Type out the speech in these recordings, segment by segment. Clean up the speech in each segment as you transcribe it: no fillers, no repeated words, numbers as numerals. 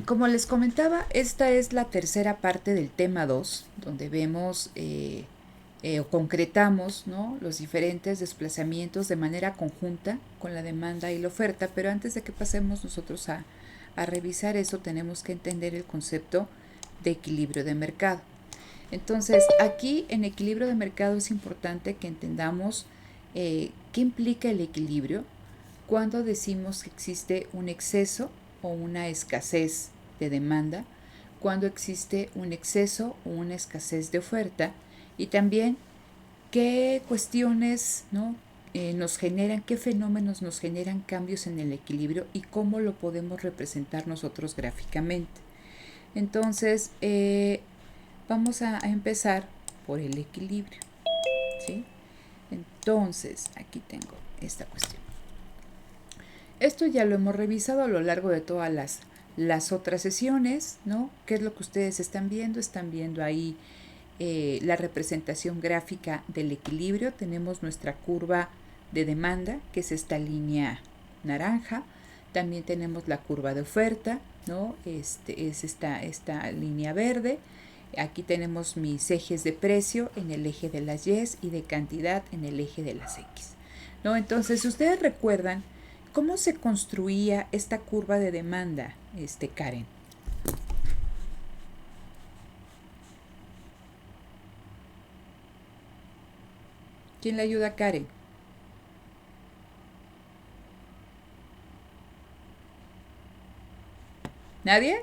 Como les comentaba, esta es la tercera parte del tema 2, donde vemos o concretamos, ¿no?, los diferentes desplazamientos de manera conjunta con la demanda y la oferta, pero antes de que pasemos nosotros a revisar eso, tenemos que entender el concepto de equilibrio de mercado. Entonces, aquí en equilibrio de mercado es importante que entendamos qué implica el equilibrio cuando decimos que existe un exceso o una escasez de demanda, cuando existe un exceso o una escasez de oferta, y también qué cuestiones, ¿no?, nos generan, qué fenómenos nos generan cambios en el equilibrio y cómo lo podemos representar nosotros gráficamente. Entonces, vamos a empezar por el equilibrio, ¿sí? Entonces, aquí tengo esta cuestión. Esto ya lo hemos revisado a lo largo de todas las otras sesiones, ¿no? ¿Qué es lo que ustedes están viendo? Están viendo ahí la representación gráfica del equilibrio. Tenemos nuestra curva de demanda, que es esta línea naranja. También tenemos la curva de oferta, ¿no? Es esta línea verde. Aquí tenemos mis ejes de precio en el eje de las Y y de cantidad en el eje de las X, ¿no? Entonces, si ustedes recuerdan, ¿cómo se construía esta curva de demanda, Karen? ¿Quién le ayuda a Karen? ¿Nadie?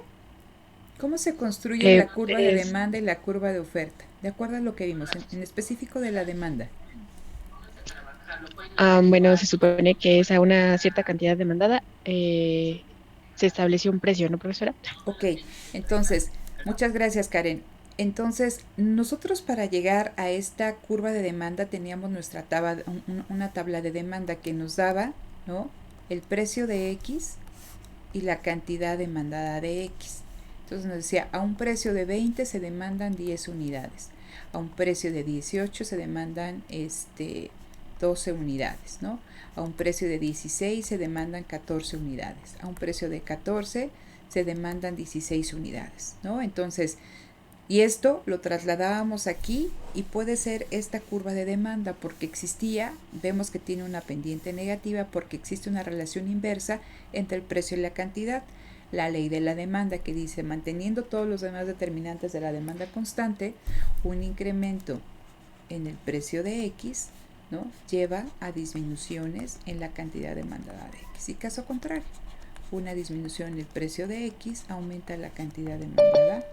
¿Cómo se construye la curva de Es, demanda y la curva de oferta? De acuerdo a lo que vimos, en específico de la demanda. bueno, se supone que es a una cierta cantidad demandada, se estableció un precio, ¿no, profesora? Ok, entonces, muchas gracias, Karen. Entonces, nosotros para llegar a esta curva de demanda teníamos nuestra tabla, una tabla de demanda que nos daba, ¿no?, el precio de X y la cantidad demandada de X. Entonces nos decía, a un precio de 20 se demandan 10 unidades, a un precio de 18 se demandan 12 unidades, ¿no? A un precio de 16 se demandan 14 unidades, a un precio de 14 se demandan 16 unidades, ¿no? Entonces, y esto lo trasladábamos aquí y puede ser esta curva de demanda porque existía, vemos que tiene una pendiente negativa porque existe una relación inversa entre el precio y la cantidad. La ley de la demanda que dice, manteniendo todos los demás determinantes de la demanda constante, un incremento en el precio de X, ¿no?, lleva a disminuciones en la cantidad demandada de X. Y caso contrario, una disminución en el precio de X aumenta la cantidad demandada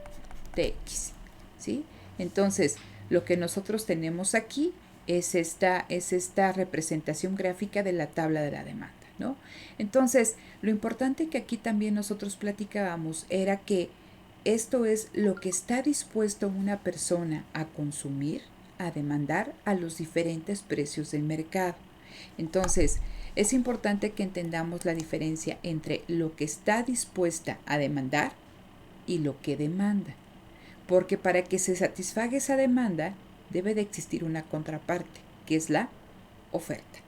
de X, ¿sí? Entonces, lo que nosotros tenemos aquí es esta representación gráfica de la tabla de la demanda, ¿no? Entonces, lo importante que aquí también nosotros platicábamos era que esto es lo que está dispuesto una persona a consumir, a demandar a los diferentes precios del mercado. Entonces, es importante que entendamos la diferencia entre lo que está dispuesta a demandar y lo que demanda, porque para que se satisfaga esa demanda debe de existir una contraparte, que es la oferta,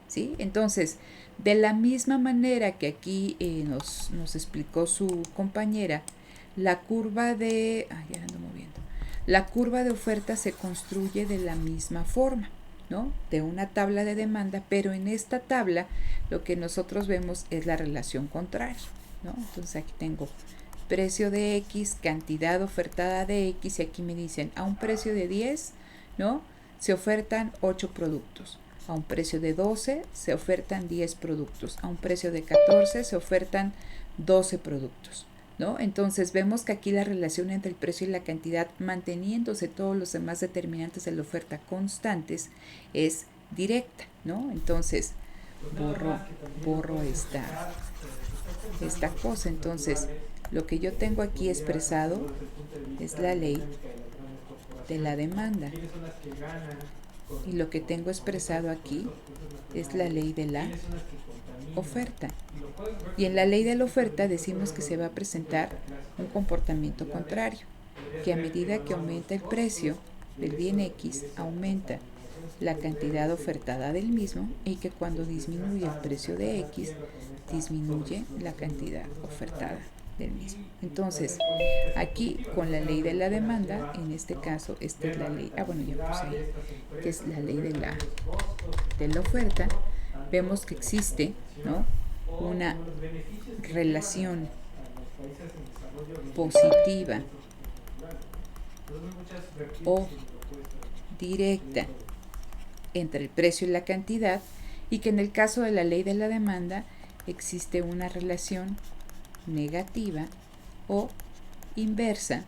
¿sí? Entonces, de la misma manera que aquí nos explicó su compañera, la curva de... ya ando moviendo. La curva de oferta se construye de la misma forma, ¿no?, de una tabla de demanda, pero en esta tabla lo que nosotros vemos es la relación contraria, ¿no? Entonces aquí tengo precio de X, cantidad ofertada de X, y aquí me dicen, a un precio de 10, ¿no?, se ofertan 8 productos. A un precio de 12 se ofertan 10 productos. A un precio de 14 se ofertan 12 productos, ¿no? Entonces vemos que aquí la relación entre el precio y la cantidad, manteniéndose todos los demás determinantes de la oferta constantes, es directa, ¿no? Entonces borro esta cosa. Entonces, lo que yo tengo aquí expresado es la ley de la demanda. Y lo que tengo expresado aquí es la ley de la oferta. Y en la ley de la oferta decimos que se va a presentar un comportamiento contrario, que a medida que aumenta el precio del bien X, aumenta la cantidad ofertada del mismo, y que cuando disminuye el precio de X, disminuye la cantidad ofertada del mismo. Entonces, aquí con la ley de la demanda, en este caso, esta es la ley, bueno, ya puse ahí, que es la ley de la oferta, vemos que existe, ¿no?, una relación positiva o directa entre el precio y la cantidad, y que en el caso de la ley de la demanda existe una relación negativa o inversa,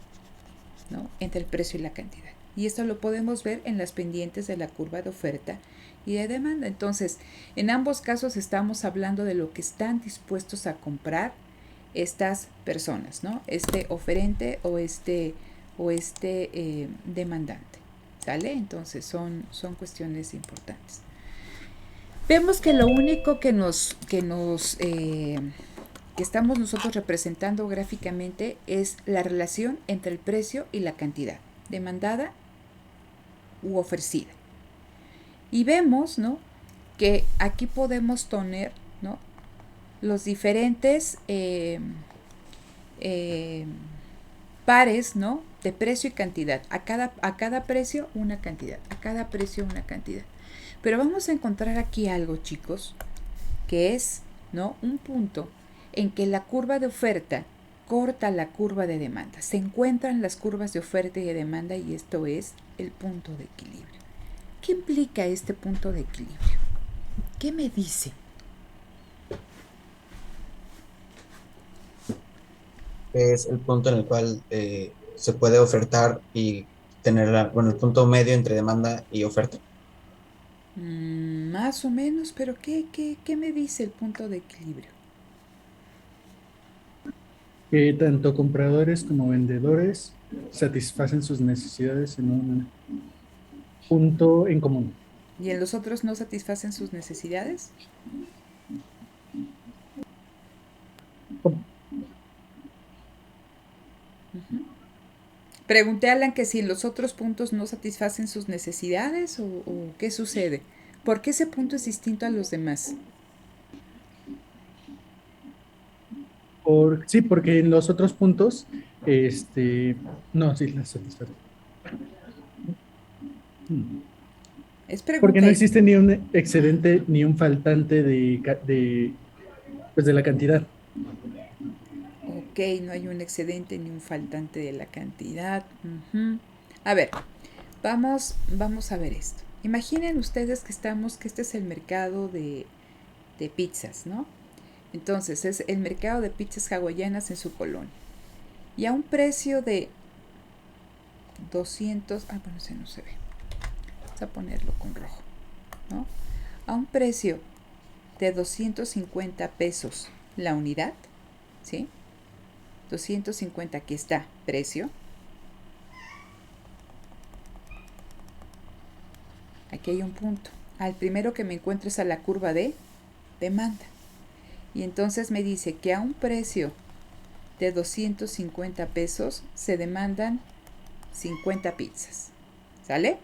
¿no?, entre el precio y la cantidad. Y esto lo podemos ver en las pendientes de la curva de oferta y de demanda. Entonces, en ambos casos estamos hablando de lo que están dispuestos a comprar estas personas, ¿no?, este oferente o este demandante. ¿Sale? Entonces son cuestiones importantes. Vemos que lo único que estamos nosotros representando gráficamente es la relación entre el precio y la cantidad demandada u ofrecida. Y vemos, ¿no?, que aquí podemos tener, ¿no?, los diferentes pares, ¿no?, de precio y cantidad. A cada precio una cantidad, a cada precio una cantidad. Pero vamos a encontrar aquí algo, chicos, que es, ¿no?, un punto en que la curva de oferta corta la curva de demanda. Se encuentran las curvas de oferta y de demanda, y esto es el punto de equilibrio. ¿Qué implica este punto de equilibrio? ¿Qué me dice? Es el punto en el cual se puede ofertar y tener, bueno, el punto medio entre demanda y oferta. Más o menos, pero ¿qué me dice el punto de equilibrio? Que tanto compradores como vendedores satisfacen sus necesidades en un punto en común. ¿Y en los otros no satisfacen sus necesidades? Uh-huh. Pregunté a Alan que si los otros puntos no satisfacen sus necesidades o qué sucede. ¿Por qué ese punto es distinto a los demás? Sí, porque en los otros puntos, no, sí, las satisface. Es Porque pregunta. no existe ni un excedente ni un faltante pues de la cantidad. Ok, no hay un excedente ni un faltante de la cantidad. Uh-huh. A ver, vamos a ver esto. Imaginen ustedes que este es el mercado de pizzas, ¿no? Entonces es el mercado de pizzas hawaianas en su colonia. Y a un precio de 200, bueno, ese no se ve. Vamos a ponerlo con rojo, ¿no? A un precio de 250 pesos la unidad, ¿sí? 250, aquí está, precio. Aquí hay un punto. Al primero que me encuentro es a la curva de demanda. Y entonces me dice que a un precio de 250 pesos se demandan 50 pizzas. ¿Sale?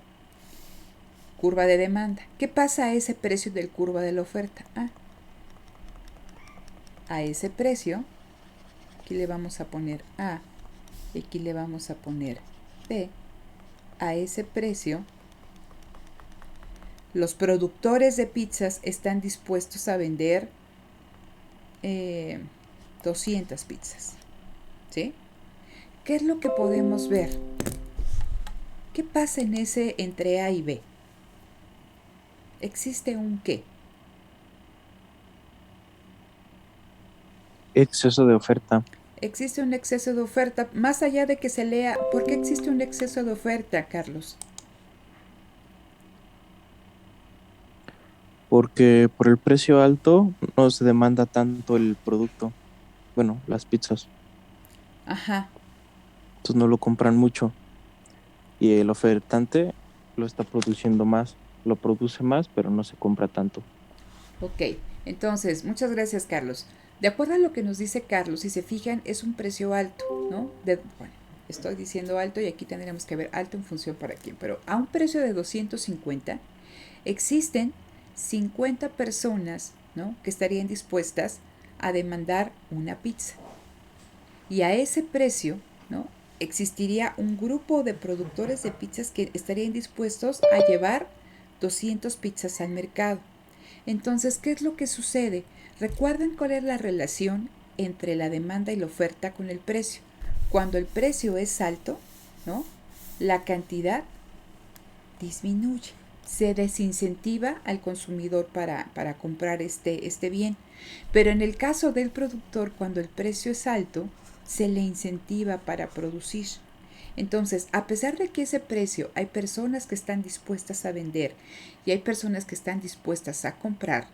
Curva de demanda. ¿Qué pasa a ese precio del curva de la oferta? A ese precio, aquí le vamos a poner A, y aquí le vamos a poner B. A ese precio, los productores de pizzas están dispuestos a vender 200 pizzas. ¿Sí? ¿Qué es lo que podemos ver? ¿Qué pasa en ese entre A y B? ¿Existe un qué? Exceso de oferta. Existe un exceso de oferta, más allá de que se lea. ¿Por qué existe un exceso de oferta, Carlos? Porque por el precio alto no se demanda tanto el producto, bueno, las pizzas, Ajá, entonces no lo compran mucho y el ofertante lo está produciendo más, lo produce más, pero no se compra tanto. ok. Entonces, muchas gracias, Carlos. De acuerdo a lo que nos dice Carlos, si se fijan, es un precio alto, ¿no? Bueno, estoy diciendo alto y aquí tendríamos que ver alto en función para quién, pero a un precio de 250 existen 50 personas, ¿no?, que estarían dispuestas a demandar una pizza. Y a ese precio, ¿no? Existiría un grupo de productores de pizzas que estarían dispuestos a llevar 200 pizzas al mercado. Entonces, ¿qué es lo que sucede? ¿Recuerdan cuál es la relación entre la demanda y la oferta con el precio? Cuando el precio es alto, ¿no? La cantidad disminuye. Se desincentiva al consumidor para comprar este bien. Pero en el caso del productor, cuando el precio es alto, se le incentiva para producir. Entonces, a pesar de que ese precio hay personas que están dispuestas a vender y hay personas que están dispuestas a comprar,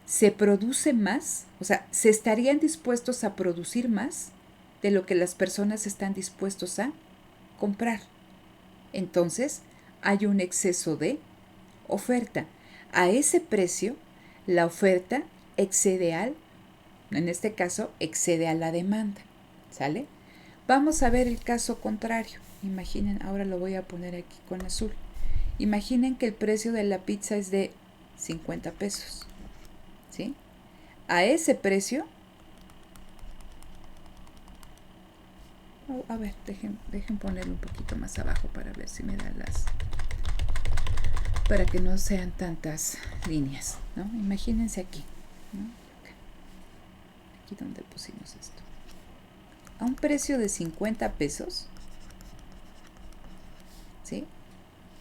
se produce más, o sea, se estarían dispuestos a producir más de lo que las personas están dispuestos a comprar. Entonces, hay un exceso de oferta. A ese precio, la oferta excede en este caso, excede a la demanda. ¿Sale? Vamos a ver el caso contrario. Imaginen, ahora lo voy a poner aquí con azul. Imaginen que el precio de la pizza es de 50 pesos. ¿Sí? A ese precio, a ver, dejen ponerlo un poquito más abajo para ver si me dan para que no sean tantas líneas, ¿no? Imagínense aquí, ¿no? Aquí donde pusimos esto. A un precio de 50 pesos, ¿sí?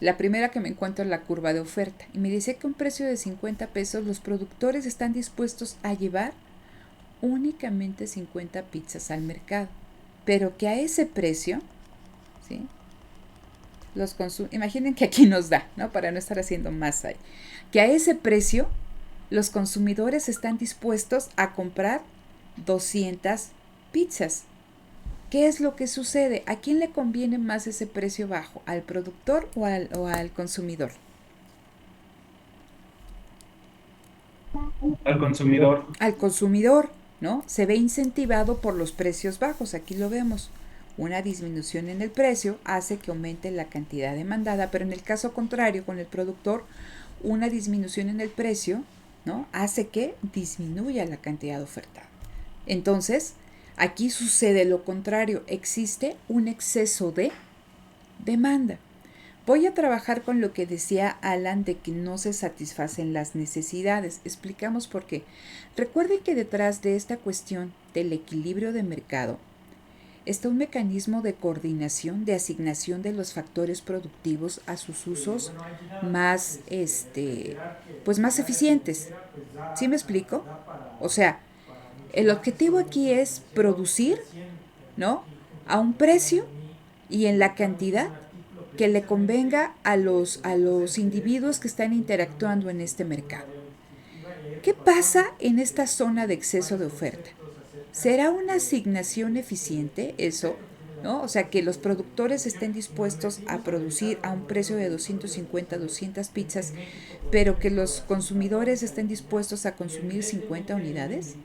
La primera que me encuentro es la curva de oferta y me dice que a un precio de 50 pesos los productores están dispuestos a llevar únicamente 50 pizzas al mercado, pero que a ese precio, ¿sí? Imaginen que aquí nos da, ¿no? Para no estar haciendo más ahí, que a ese precio los consumidores están dispuestos a comprar 200 pizzas. ¿Qué es lo que sucede? ¿A quién le conviene más ese precio bajo? ¿Al productor o al consumidor? Al consumidor. Al consumidor, ¿no? Se ve incentivado por los precios bajos. Aquí lo vemos. Una disminución en el precio hace que aumente la cantidad demandada, pero en el caso contrario, con el productor, una disminución en el precio, ¿no? Hace que disminuya la cantidad ofertada. Entonces, aquí sucede lo contrario, existe un exceso de demanda. Voy a trabajar con lo que decía Alan de que no se satisfacen las necesidades. Explicamos por qué. Recuerden que detrás de esta cuestión del equilibrio de mercado está un mecanismo de coordinación, de asignación de los factores productivos a sus usos más, pues más eficientes. ¿Sí me explico? O sea, el objetivo aquí es producir, ¿no? A un precio y en la cantidad que le convenga a los individuos que están interactuando en este mercado. ¿Qué pasa en esta zona de exceso de oferta? ¿Será una asignación eficiente eso? ¿No? O sea, que los productores estén dispuestos a producir a un precio de 250, 200 pizzas, pero que los consumidores estén dispuestos a consumir 50 unidades.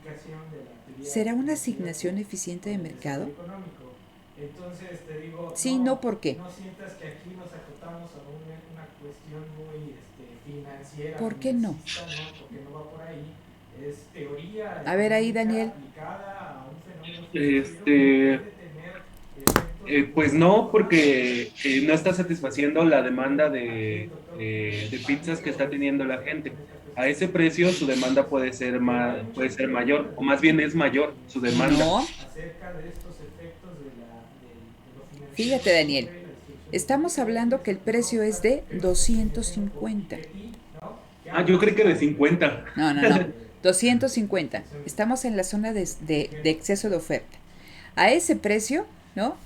¿Será una asignación eficiente de mercado? Sí, no, ¿por qué? ¿Por qué no? A ver ahí, Daniel. Pues no, porque no está satisfaciendo la demanda de pizzas que está teniendo la gente. A ese precio su demanda puede ser mayor, o más bien es mayor su demanda. No. Fíjate, Daniel, estamos hablando que el precio es de 250. Yo creí que de 50. No. 250. Estamos en la zona de exceso de oferta. A ese precio, ¿no?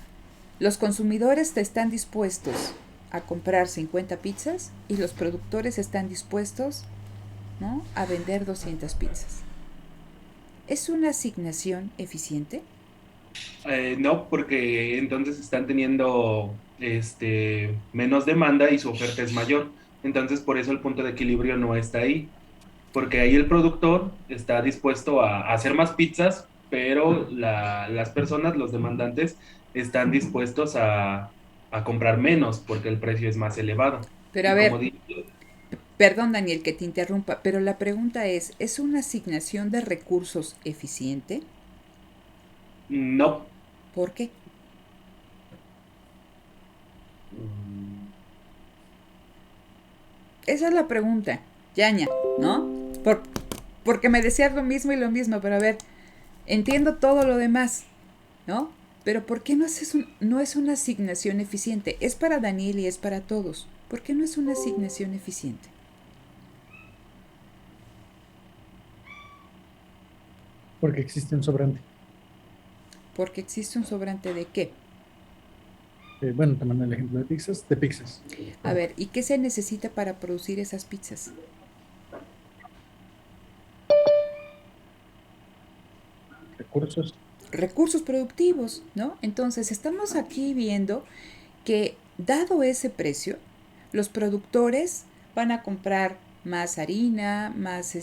Los consumidores están dispuestos a comprar 50 pizzas y los productores están dispuestos, ¿no? A vender 200 pizzas. ¿Es una asignación eficiente? No, porque entonces están teniendo menos demanda y su oferta es mayor. Entonces, por eso el punto de equilibrio no está ahí. Porque ahí el productor está dispuesto a hacer más pizzas, pero las personas, los demandantes, están dispuestos a comprar menos porque el precio es más elevado. Pero a ver, perdón Daniel que te interrumpa, pero la pregunta ¿es una asignación de recursos eficiente? No. ¿Por qué? Esa es la pregunta, Yaña, ¿no? Porque me decías lo mismo y lo mismo, pero a ver, entiendo todo lo demás, ¿no? Pero ¿por qué no es una asignación eficiente? Es para Daniel y es para todos. ¿Por qué no es una asignación eficiente? Porque existe un sobrante. Porque existe un sobrante de qué. Bueno, tomando el ejemplo de pizzas, A ver, ¿y qué se necesita para producir esas pizzas? Recursos. Recursos productivos, ¿no? Entonces, estamos aquí viendo que, dado ese precio, los productores van a comprar más harina, más,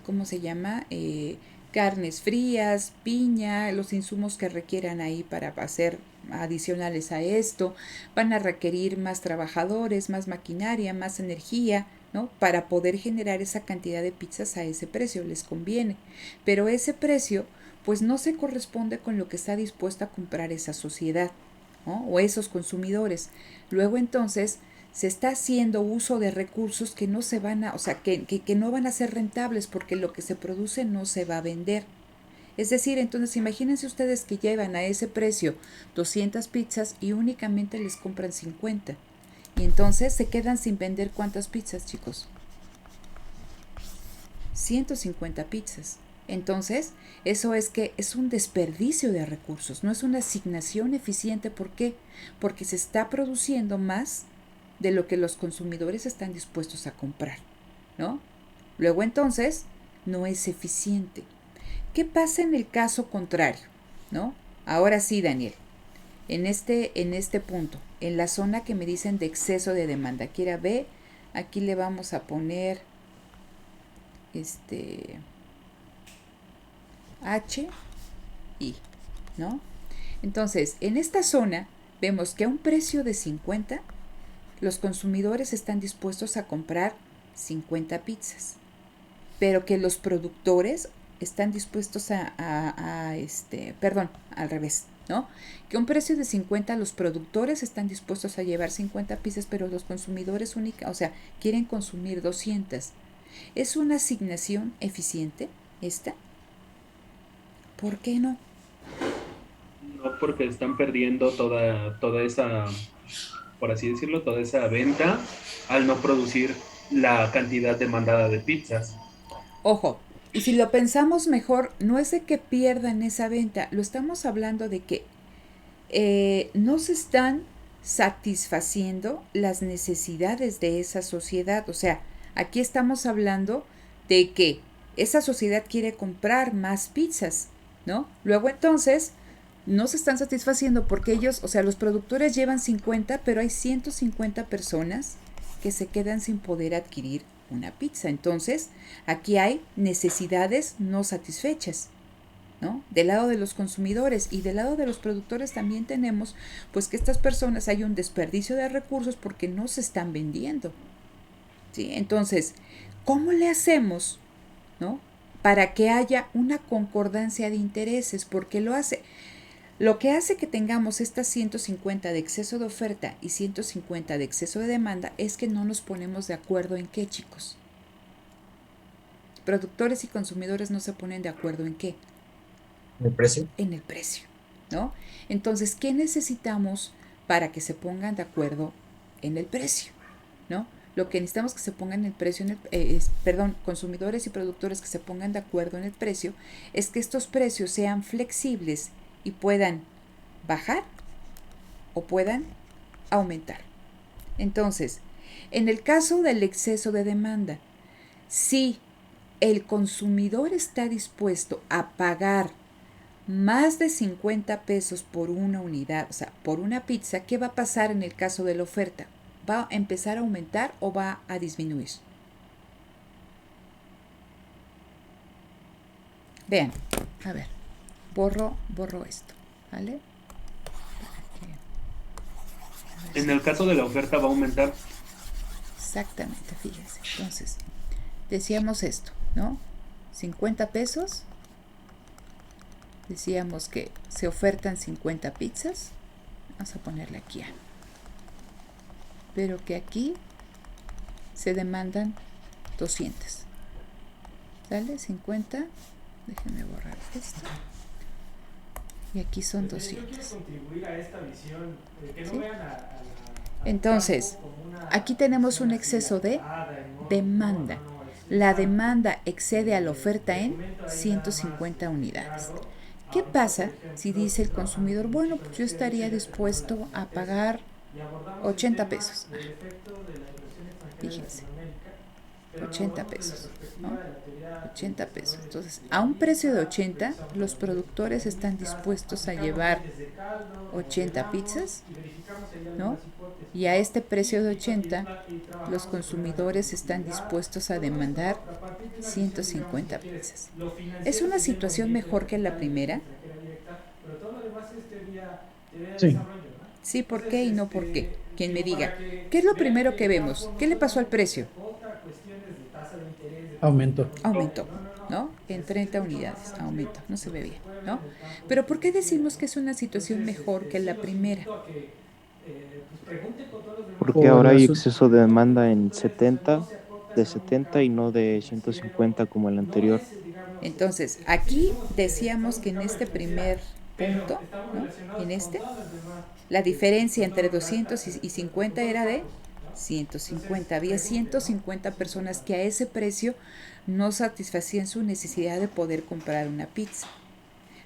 ¿cómo se llama? Carnes frías, piña, los insumos que requieran ahí para hacer adicionales a esto, van a requerir más trabajadores, más maquinaria, más energía, ¿no? Para poder generar esa cantidad de pizzas a ese precio, les conviene. Pero ese precio, pues no se corresponde con lo que está dispuesta a comprar esa sociedad, ¿no? O esos consumidores. Luego entonces se está haciendo uso de recursos que no se van a, o sea, que no van a ser rentables porque lo que se produce no se va a vender. Es decir, entonces imagínense ustedes que llevan a ese precio 200 pizzas y únicamente les compran 50. Y entonces se quedan sin vender ¿cuántas pizzas, chicos? 150 pizzas. Entonces, eso es que es un desperdicio de recursos, no es una asignación eficiente. ¿Por qué? Porque se está produciendo más de lo que los consumidores están dispuestos a comprar, ¿no? Luego entonces, no es eficiente. ¿Qué pasa en el caso contrario, ¿no? Ahora sí, Daniel, en este punto, en la zona que me dicen de exceso de demanda, aquí era B, aquí le vamos a poner H, I, ¿no? Entonces, en esta zona vemos que a un precio de 50, los consumidores están dispuestos a comprar 50 pizzas, pero que los productores están dispuestos perdón, al revés, ¿no? Que a un precio de 50 los productores están dispuestos a llevar 50 pizzas, pero los consumidores quieren consumir 200. ¿Es una asignación eficiente esta? ¿Por qué no? No, porque están perdiendo toda esa, por así decirlo, toda esa venta al no producir la cantidad demandada de pizzas. Ojo, y si lo pensamos mejor, no es de que pierdan esa venta, lo estamos hablando de que no se están satisfaciendo las necesidades de esa sociedad. O sea, aquí estamos hablando de que esa sociedad quiere comprar más pizzas, ¿no? Luego entonces no se están satisfaciendo porque ellos, o sea, los productores llevan 50, pero hay 150 personas que se quedan sin poder adquirir una pizza. Entonces, aquí hay necesidades no satisfechas, ¿no? Del lado de los consumidores y del lado de los productores también tenemos, pues, que estas personas hay un desperdicio de recursos porque no se están vendiendo, ¿sí? Entonces, ¿cómo le hacemos, ¿no? Para que haya una concordancia de intereses, porque lo que hace que tengamos estas 150 de exceso de oferta y 150 de exceso de demanda es que no nos ponemos de acuerdo en qué, chicos. Productores y consumidores no se ponen de acuerdo en qué. ¿El precio? En el precio, ¿no? Entonces, ¿qué necesitamos para que se pongan de acuerdo en el precio, ¿no? Lo que necesitamos que se pongan el precio, consumidores y productores que se pongan de acuerdo en el precio, es que estos precios sean flexibles y puedan bajar o puedan aumentar. Entonces, en el caso del exceso de demanda, si el consumidor está dispuesto a pagar más de 50 pesos por una unidad, o sea, por una pizza, ¿qué va a pasar en el caso de la oferta? ¿Va a empezar a aumentar o va a disminuir? Vean, a ver, borro esto, ¿vale? En el caso de la oferta va a aumentar. Exactamente, fíjense. Entonces, decíamos esto, ¿no? 50 pesos decíamos que se ofertan 50 pizzas, vamos a ponerle aquí A, pero que aquí se demandan 200, ¿sale? 50, déjenme borrar esto, y aquí son 200. ¿Sí? Entonces, aquí tenemos un exceso de demanda. La demanda excede a la oferta en 150 unidades. ¿Qué pasa si dice el consumidor, bueno, pues yo estaría dispuesto a pagar 80 pesos? Fíjense, 80 pesos, ¿no? 80 pesos. Entonces, a un precio de 80, los productores están dispuestos a llevar 80 pizzas, ¿no? Y a este precio de 80, los consumidores están dispuestos a demandar 150 pizzas. ¿Es una situación mejor que la primera? Sí. Sí, ¿por qué y no por qué? Quien me diga. ¿Qué es lo primero que vemos? ¿Qué le pasó al precio? Aumentó. Aumentó, ¿no? En 30 unidades, aumentó, no se ve bien, ¿no? Pero ¿por qué decimos que es una situación mejor que la primera? Porque Por ahora hay las- exceso de demanda de 70 y no de 150 como el anterior. Entonces, aquí decíamos que en este primer punto, ¿no? En este, la diferencia entre 200 y 50 era de 150. Había 150 personas que a ese precio no satisfacían su necesidad de poder comprar una pizza.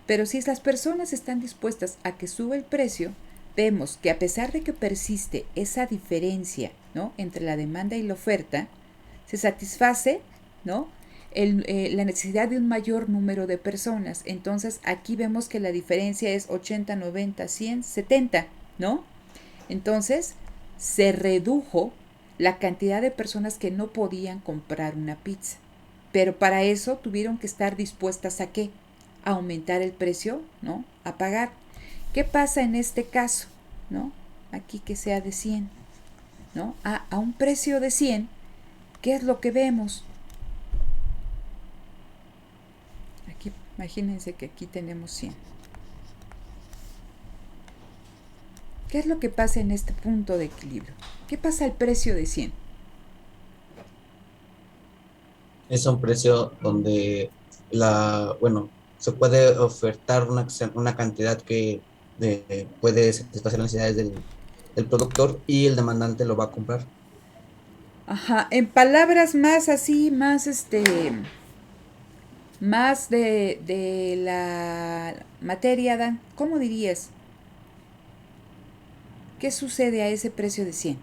Pero si las personas están dispuestas a que suba el precio, vemos que a pesar de que persiste esa diferencia, ¿no? Entre la demanda y la oferta, se satisface, ¿no? La necesidad de un mayor número de personas. Entonces aquí vemos que la diferencia es 80, 90, 100, 70, ¿no? Entonces se redujo la cantidad de personas que no podían comprar una pizza. Pero para eso tuvieron que estar dispuestas a ¿qué? A aumentar el precio, ¿no? A pagar. ¿Qué pasa en este caso? ¿No? Aquí que sea de 100, ¿no? A un precio de 100, ¿qué es lo que vemos? Aquí, imagínense que aquí tenemos 100. ¿Qué es lo que pasa en este punto de equilibrio? ¿Qué pasa al precio de 100? Es un precio donde se puede ofertar una cantidad que puede satisfacer las necesidades del productor y el demandante lo va a comprar. Ajá, en palabras más así, más de la materia, Dan, ¿cómo dirías? ¿Qué sucede a ese precio de 100?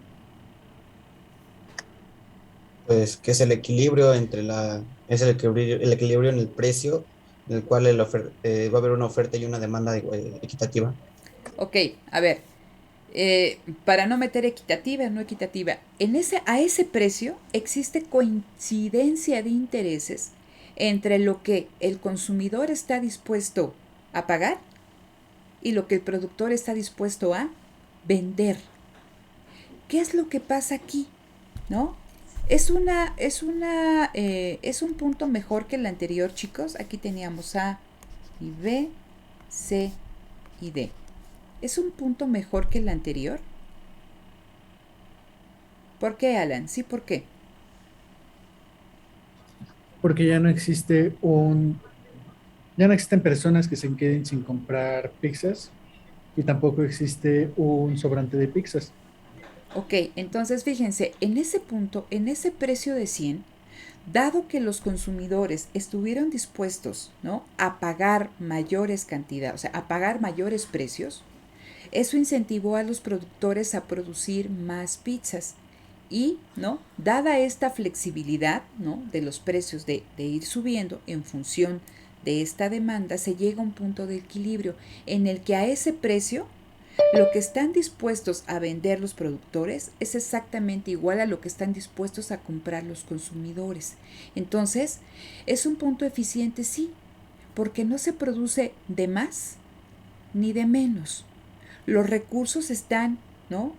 Pues que es el equilibrio el equilibrio en el precio, en el cual va a haber una oferta y una demanda equitativa. Ok, a ver, para no meter equitativa, no equitativa, a ese precio existe coincidencia de intereses entre lo que el consumidor está dispuesto a pagar y lo que el productor está dispuesto a vender. ¿Qué es lo que pasa aquí? ¿No? Es un punto mejor que el anterior, chicos. Aquí teníamos A y B, C y D. ¿Es un punto mejor que el anterior? ¿Por qué, Alan? Sí, ¿por qué? Porque ya no existen personas que se queden sin comprar pizzas y tampoco existe un sobrante de pizzas. Ok, entonces fíjense, en ese punto, en ese precio de 100, dado que los consumidores estuvieron dispuestos, ¿no? A pagar mayores cantidades, o sea, a pagar mayores precios, eso incentivó a los productores a producir más pizzas. Y, ¿no? Dada esta flexibilidad, ¿no? De los precios de ir subiendo en función de esta demanda, se llega a un punto de equilibrio en el que a ese precio lo que están dispuestos a vender los productores es exactamente igual a lo que están dispuestos a comprar los consumidores. Entonces, es un punto eficiente, sí, porque no se produce de más ni de menos. Los recursos están, ¿no?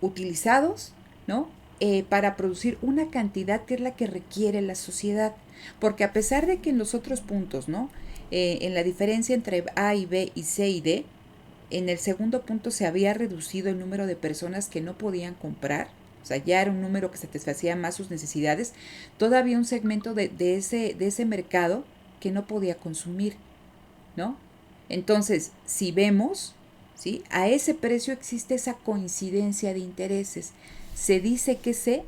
Utilizados, ¿no? Para producir una cantidad que es la que requiere la sociedad. Porque a pesar de que en los otros puntos, ¿no? en la diferencia entre A y B y C y D, en el segundo punto se había reducido el número de personas que no podían comprar, o sea, ya era un número que satisfacía más sus necesidades, todavía un segmento de ese mercado que no podía consumir, ¿no? Entonces, si vemos, ¿sí? A ese precio existe esa coincidencia de intereses. Se dice que se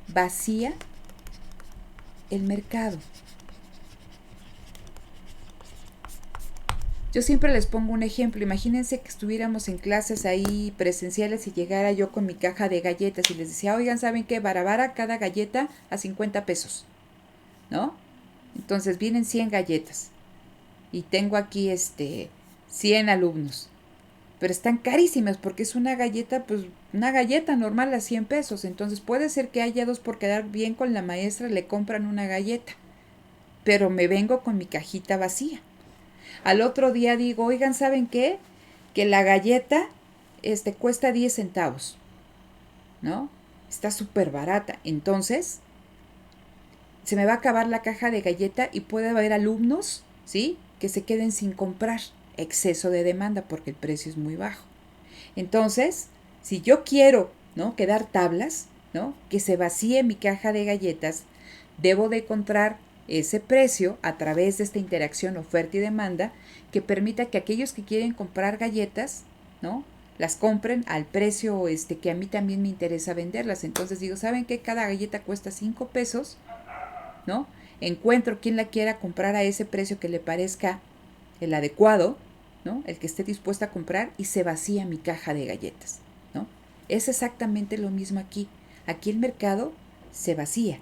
vacía el mercado. Yo siempre les pongo un ejemplo. Imagínense que estuviéramos en clases ahí presenciales y llegara yo con mi caja de galletas y les decía, oigan, ¿saben qué? Barabara, cada galleta a 50 pesos, ¿no? Entonces vienen 100 galletas y tengo aquí 100 alumnos, pero están carísimas porque es una galleta, pues una galleta normal a 100 pesos. Entonces puede ser que haya dos por quedar bien con la maestra, le compran una galleta, pero me vengo con mi cajita vacía. Al otro día digo, oigan, ¿saben qué? Que la galleta cuesta 10 centavos, ¿no? Está súper barata. Entonces, se me va a acabar la caja de galleta y puede haber alumnos, ¿sí? Que se queden sin comprar. Exceso de demanda porque el precio es muy bajo. Entonces, si yo quiero, ¿no? Quedar tablas, ¿no? Que se vacíe mi caja de galletas, debo de encontrar ese precio a través de esta interacción oferta y demanda que permita que aquellos que quieren comprar galletas, ¿no? Las compren al precio que a mí también me interesa venderlas. Entonces digo, ¿saben qué? Cada galleta cuesta 5 pesos, ¿no? Encuentro quien la quiera comprar a ese precio que le parezca el adecuado, ¿no? El que esté dispuesto a comprar, y se vacía mi caja de galletas, ¿no? Es exactamente lo mismo aquí. Aquí el mercado se vacía,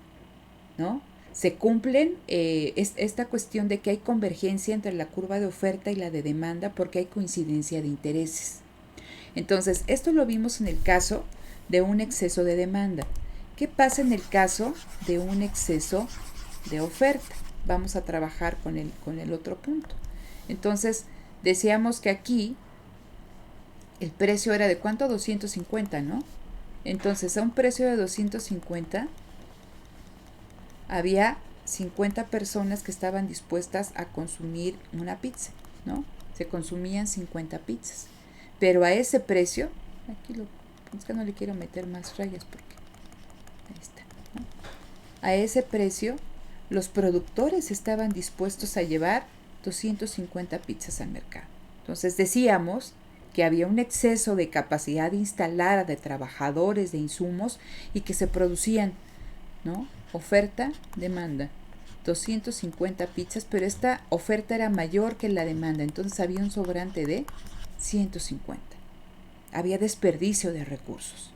¿no? Se cumplen esta cuestión de que hay convergencia entre la curva de oferta y la de demanda porque hay coincidencia de intereses. Entonces, esto lo vimos en el caso de un exceso de demanda. ¿Qué pasa en el caso de un exceso de oferta? Vamos a trabajar con el otro punto. Entonces, decíamos que aquí el precio era de ¿cuánto? 250, ¿no? Entonces, a un precio de 250 había 50 personas que estaban dispuestas a consumir una pizza, ¿no? Se consumían 50 pizzas. Pero a ese precio, es que no le quiero meter más rayas porque ahí está, ¿no? A ese precio, los productores estaban dispuestos a llevar 250 pizzas al mercado. Entonces decíamos que había un exceso de capacidad instalada de trabajadores, de insumos, y que se producían, ¿no? Oferta, demanda, 250 pizzas, pero esta oferta era mayor que la demanda, entonces había un sobrante de 150. Había desperdicio de recursos.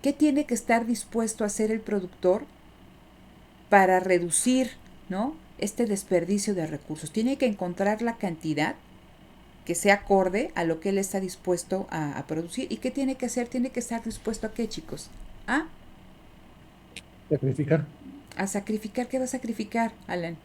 ¿Qué tiene que estar dispuesto a hacer el productor para reducir, ¿no? Este desperdicio de recursos? Tiene que encontrar la cantidad que sea acorde a lo que él está dispuesto a producir. ¿Y qué tiene que hacer? Tiene que estar dispuesto a qué, chicos? A sacrificar. A sacrificar. ¿Qué va a sacrificar, Alan?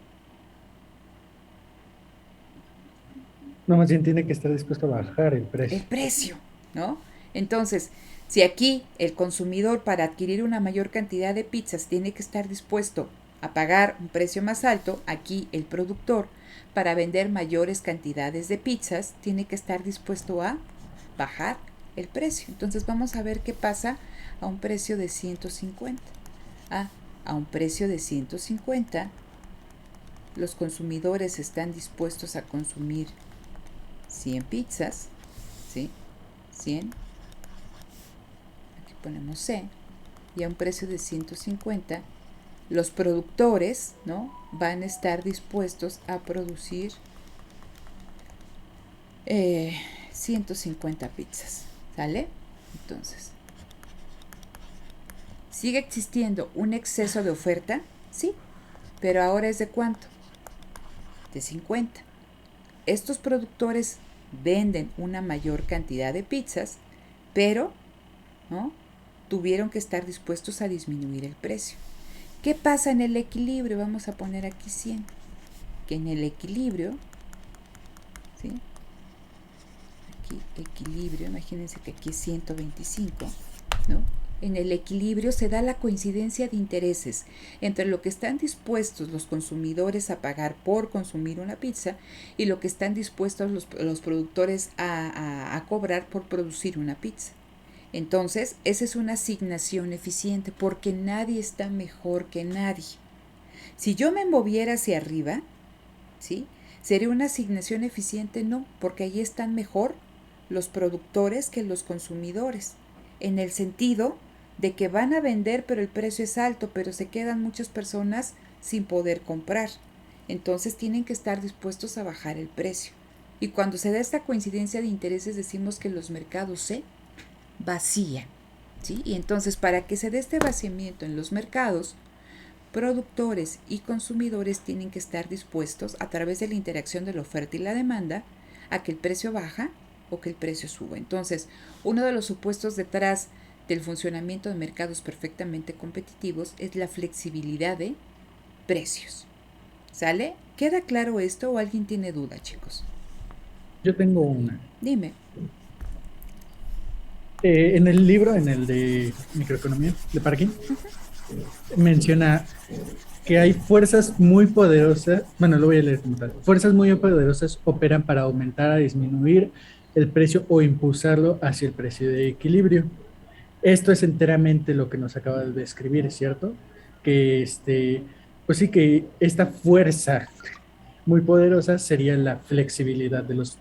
No, más bien tiene que estar dispuesto a bajar el precio. El precio, ¿no? Entonces, si aquí el consumidor para adquirir una mayor cantidad de pizzas tiene que estar dispuesto a pagar un precio más alto, aquí el productor para vender mayores cantidades de pizzas tiene que estar dispuesto a bajar el precio. Entonces vamos a ver qué pasa a un precio de 150. A un precio de 150, los consumidores están dispuestos a consumir 100 pizzas, ¿sí? 100, aquí ponemos C, y a un precio de 150, los productores, ¿no? Van a estar dispuestos a producir 150 pizzas, ¿sale? Entonces, ¿sigue existiendo un exceso de oferta? Sí, pero ahora es ¿de cuánto? De 50. Estos productores venden una mayor cantidad de pizzas, pero, ¿no? Tuvieron que estar dispuestos a disminuir el precio. ¿Qué pasa en el equilibrio? Vamos a poner aquí 100. Que en el equilibrio, ¿sí? Aquí equilibrio, imagínense que aquí es 125, ¿no? En el equilibrio se da la coincidencia de intereses entre lo que están dispuestos los consumidores a pagar por consumir una pizza y lo que están dispuestos los productores a cobrar por producir una pizza. Entonces, esa es una asignación eficiente porque nadie está mejor que nadie. Si yo me moviera hacia arriba, ¿sí?, ¿sería una asignación eficiente? No, porque allí están mejor los productores que los consumidores, en el sentido de que van a vender pero el precio es alto, pero se quedan muchas personas sin poder comprar. Entonces tienen que estar dispuestos a bajar el precio. Y cuando se da esta coincidencia de intereses decimos que los mercados se vacían, ¿sí? Y entonces para que se dé este vaciamiento en los mercados, productores y consumidores tienen que estar dispuestos a través de la interacción de la oferta y la demanda a que el precio baja o que el precio suba. Entonces, uno de los supuestos detrás del funcionamiento de mercados perfectamente competitivos es la flexibilidad de precios. ¿Sale? ¿Queda claro esto o alguien tiene duda, chicos? Yo tengo una. Dime. En el libro, en el de microeconomía de Parkin, menciona que hay fuerzas muy poderosas, bueno, lo voy a leer como tal. Fuerzas muy poderosas operan para aumentar o disminuir el precio o impulsarlo hacia el precio de equilibrio. Esto es enteramente lo que nos acaba de describir, ¿cierto? Que pues sí, que esta fuerza muy poderosa sería la flexibilidad de los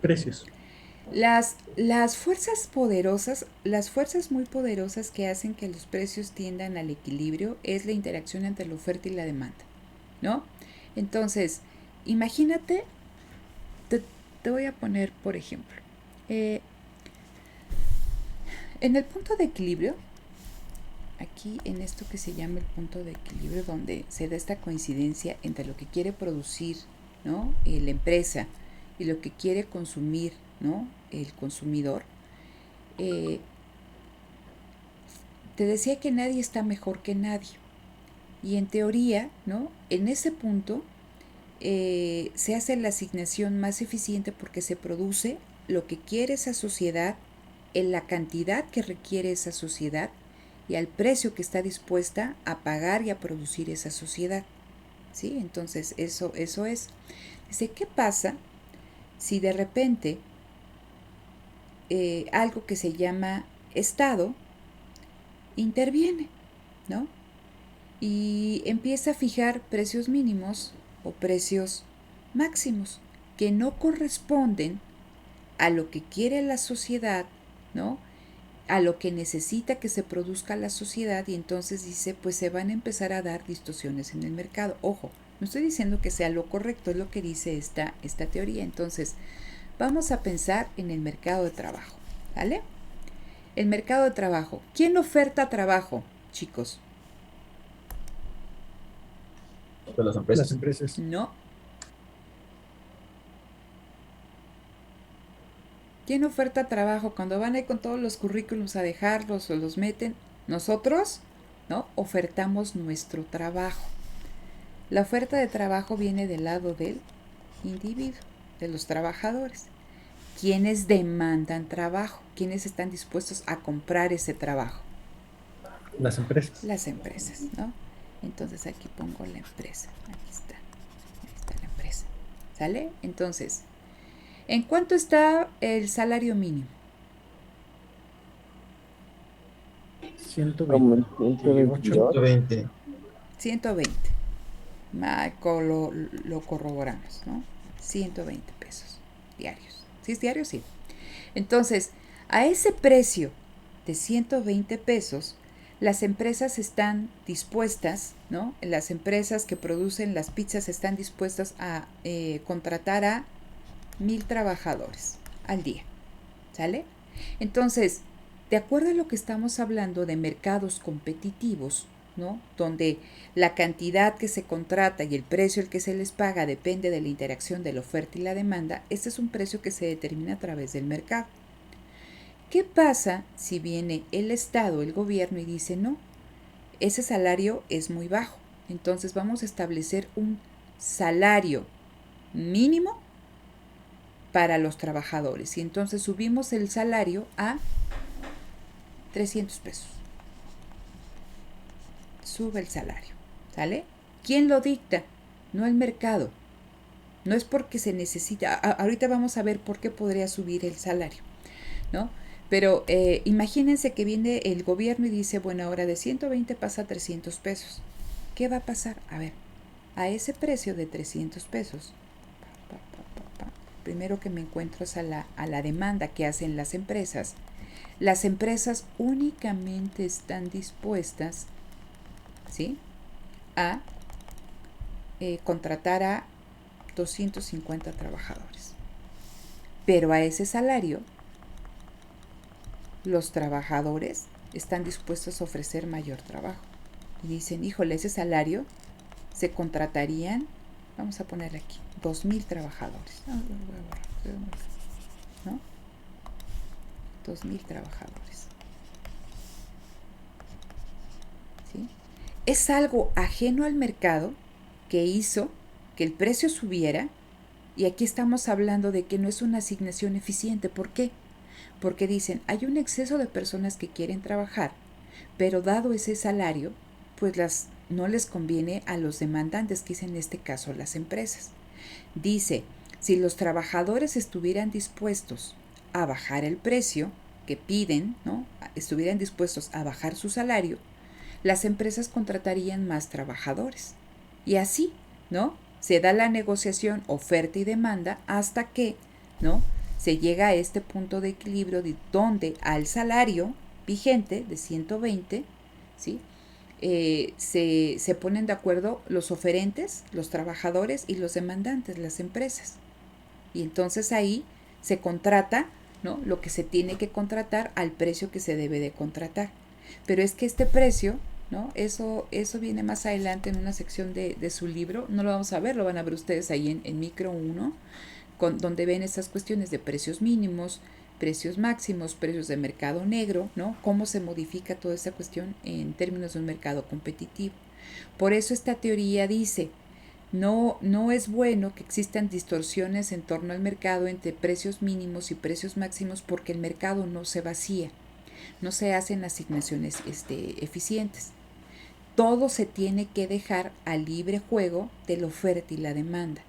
precios. Las fuerzas poderosas, las fuerzas muy poderosas que hacen que los precios tiendan al equilibrio es la interacción entre la oferta y la demanda, ¿no? Entonces, imagínate, te voy a poner, por ejemplo, en el punto de equilibrio, aquí en esto que se llama el punto de equilibrio, donde se da esta coincidencia entre lo que quiere producir, ¿no?, la empresa y lo que quiere consumir, ¿no?, el consumidor. Te decía que nadie está mejor que nadie. Y en teoría, ¿no?, en ese punto se hace la asignación más eficiente porque se produce lo que quiere esa sociedad en la cantidad que requiere esa sociedad y al precio que está dispuesta a pagar y a producir esa sociedad, ¿sí? Entonces eso es. Dice, ¿qué pasa si de repente algo que se llama Estado interviene, ¿no?, y empieza a fijar precios mínimos o precios máximos que no corresponden a lo que quiere la sociedad, ¿no?, a lo que necesita que se produzca la sociedad, y entonces dice, pues se van a empezar a dar distorsiones en el mercado. Ojo, no estoy diciendo que sea lo correcto, es lo que dice esta teoría. Entonces, vamos a pensar en el mercado de trabajo, ¿vale? El mercado de trabajo. ¿Quién oferta trabajo, chicos? De las empresas. Las empresas. No. ¿Quién oferta trabajo? Cuando van ahí con todos los currículums a dejarlos o los meten, nosotros, ¿no?, ofertamos nuestro trabajo. La oferta de trabajo viene del lado del individuo, de los trabajadores. ¿Quiénes demandan trabajo? ¿Quiénes están dispuestos a comprar ese trabajo? Las empresas. Las empresas, ¿no? Entonces aquí pongo la empresa. Aquí está. Ahí está la empresa. ¿Sale? Entonces, ¿en cuánto está el salario mínimo? 128. 120. 120. Lo corroboramos, ¿no? 120 pesos diarios. ¿Sí es diario? Sí. Entonces, a ese precio de 120 pesos, las empresas están dispuestas, ¿no? Las empresas que producen las pizzas están dispuestas a contratar a 1,000 trabajadores al día. ¿Sale? Entonces, de acuerdo a lo que estamos hablando de mercados competitivos, ¿no?, donde la cantidad que se contrata y el precio al que se les paga depende de la interacción de la oferta y la demanda, este es un precio que se determina a través del mercado. ¿Qué pasa si viene el Estado, el gobierno, y dice, no, ese salario es muy bajo, entonces vamos a establecer un salario mínimo para los trabajadores, y entonces subimos el salario a 300 pesos, sube el salario, ¿sale? ¿Quién lo dicta? No el mercado. No es porque se necesita, ahorita vamos a ver por qué podría subir el salario, ¿no? Pero imagínense que viene el gobierno y dice, bueno, ahora de 120 pasa a 300 pesos. ¿Qué va a pasar? A ver, a ese precio de 300 pesos, primero que me encuentro es a la demanda que hacen las empresas. Las empresas únicamente están dispuestas, ¿sí?, a contratar a 250 trabajadores. Pero a ese salario, los trabajadores están dispuestos a ofrecer mayor trabajo. Y dicen, híjole, ese salario se contratarían, vamos a ponerle aquí, 2,000 trabajadores. ¿No? 2,000 trabajadores. ¿Sí? Es algo ajeno al mercado que hizo que el precio subiera, y aquí estamos hablando de que no es una asignación eficiente. ¿Por qué? Porque dicen, hay un exceso de personas que quieren trabajar, pero dado ese salario, pues no les conviene a los demandantes, que es en este caso las empresas. Dice, si los trabajadores estuvieran dispuestos a bajar el precio que piden, ¿no?, estuvieran dispuestos a bajar su salario, las empresas contratarían más trabajadores. Y así, ¿no?, se da la negociación oferta y demanda hasta que, ¿no?, se llega a este punto de equilibrio donde al salario vigente de 120, ¿sí?, se ponen de acuerdo los oferentes, los trabajadores y los demandantes, las empresas. Y entonces ahí se contrata, ¿no?, lo que se tiene que contratar al precio que se debe de contratar. Pero es que este precio, ¿no?, eso viene más adelante en una sección de su libro. No lo vamos a ver, lo van a ver ustedes ahí en micro 1, donde ven estas cuestiones de precios mínimos, precios máximos, precios de mercado negro, ¿no? Cómo se modifica toda esta cuestión en términos de un mercado competitivo. Por eso esta teoría dice, no es bueno que existan distorsiones en torno al mercado entre precios mínimos y precios máximos, porque el mercado no se vacía, no se hacen asignaciones eficientes. Todo se tiene que dejar al libre juego de la oferta y la demanda.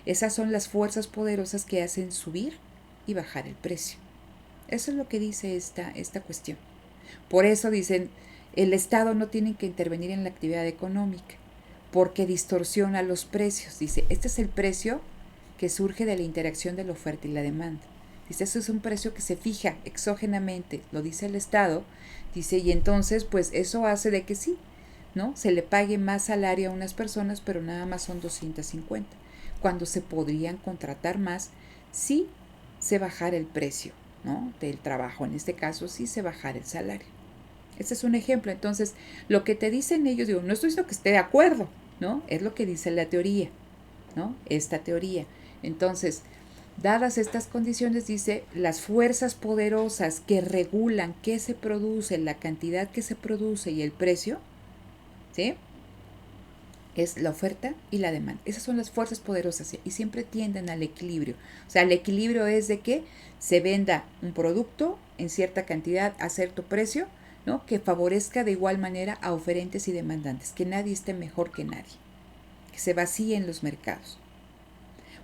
Esas son las fuerzas poderosas que hacen subir y bajar el precio. Eso es lo que dice esta cuestión. Por eso dicen, el Estado no tiene que intervenir en la actividad económica, porque distorsiona los precios. Dice, este es el precio que surge de la interacción de la oferta y la demanda. Dice, eso es un precio que se fija exógenamente, lo dice el Estado. Dice, y entonces, pues eso hace de que sí, ¿no?, se le pague más salario a unas personas, pero nada más son 250, cuando se podrían contratar más si se bajara el precio, ¿no?, del trabajo. En este caso, si se bajara el salario. Este es un ejemplo. Entonces, lo que te dicen ellos, digo, no estoy diciendo que esté de acuerdo, ¿no?, es lo que dice la teoría, ¿no?, esta teoría. Entonces, dadas estas condiciones, dice, las fuerzas poderosas que regulan qué se produce, la cantidad que se produce y el precio, ¿sí?, es la oferta y la demanda. Esas son las fuerzas poderosas y siempre tienden al equilibrio. O sea, el equilibrio es de que se venda un producto en cierta cantidad a cierto precio, ¿no?, que favorezca de igual manera a oferentes y demandantes, que nadie esté mejor que nadie, que se vacíen los mercados.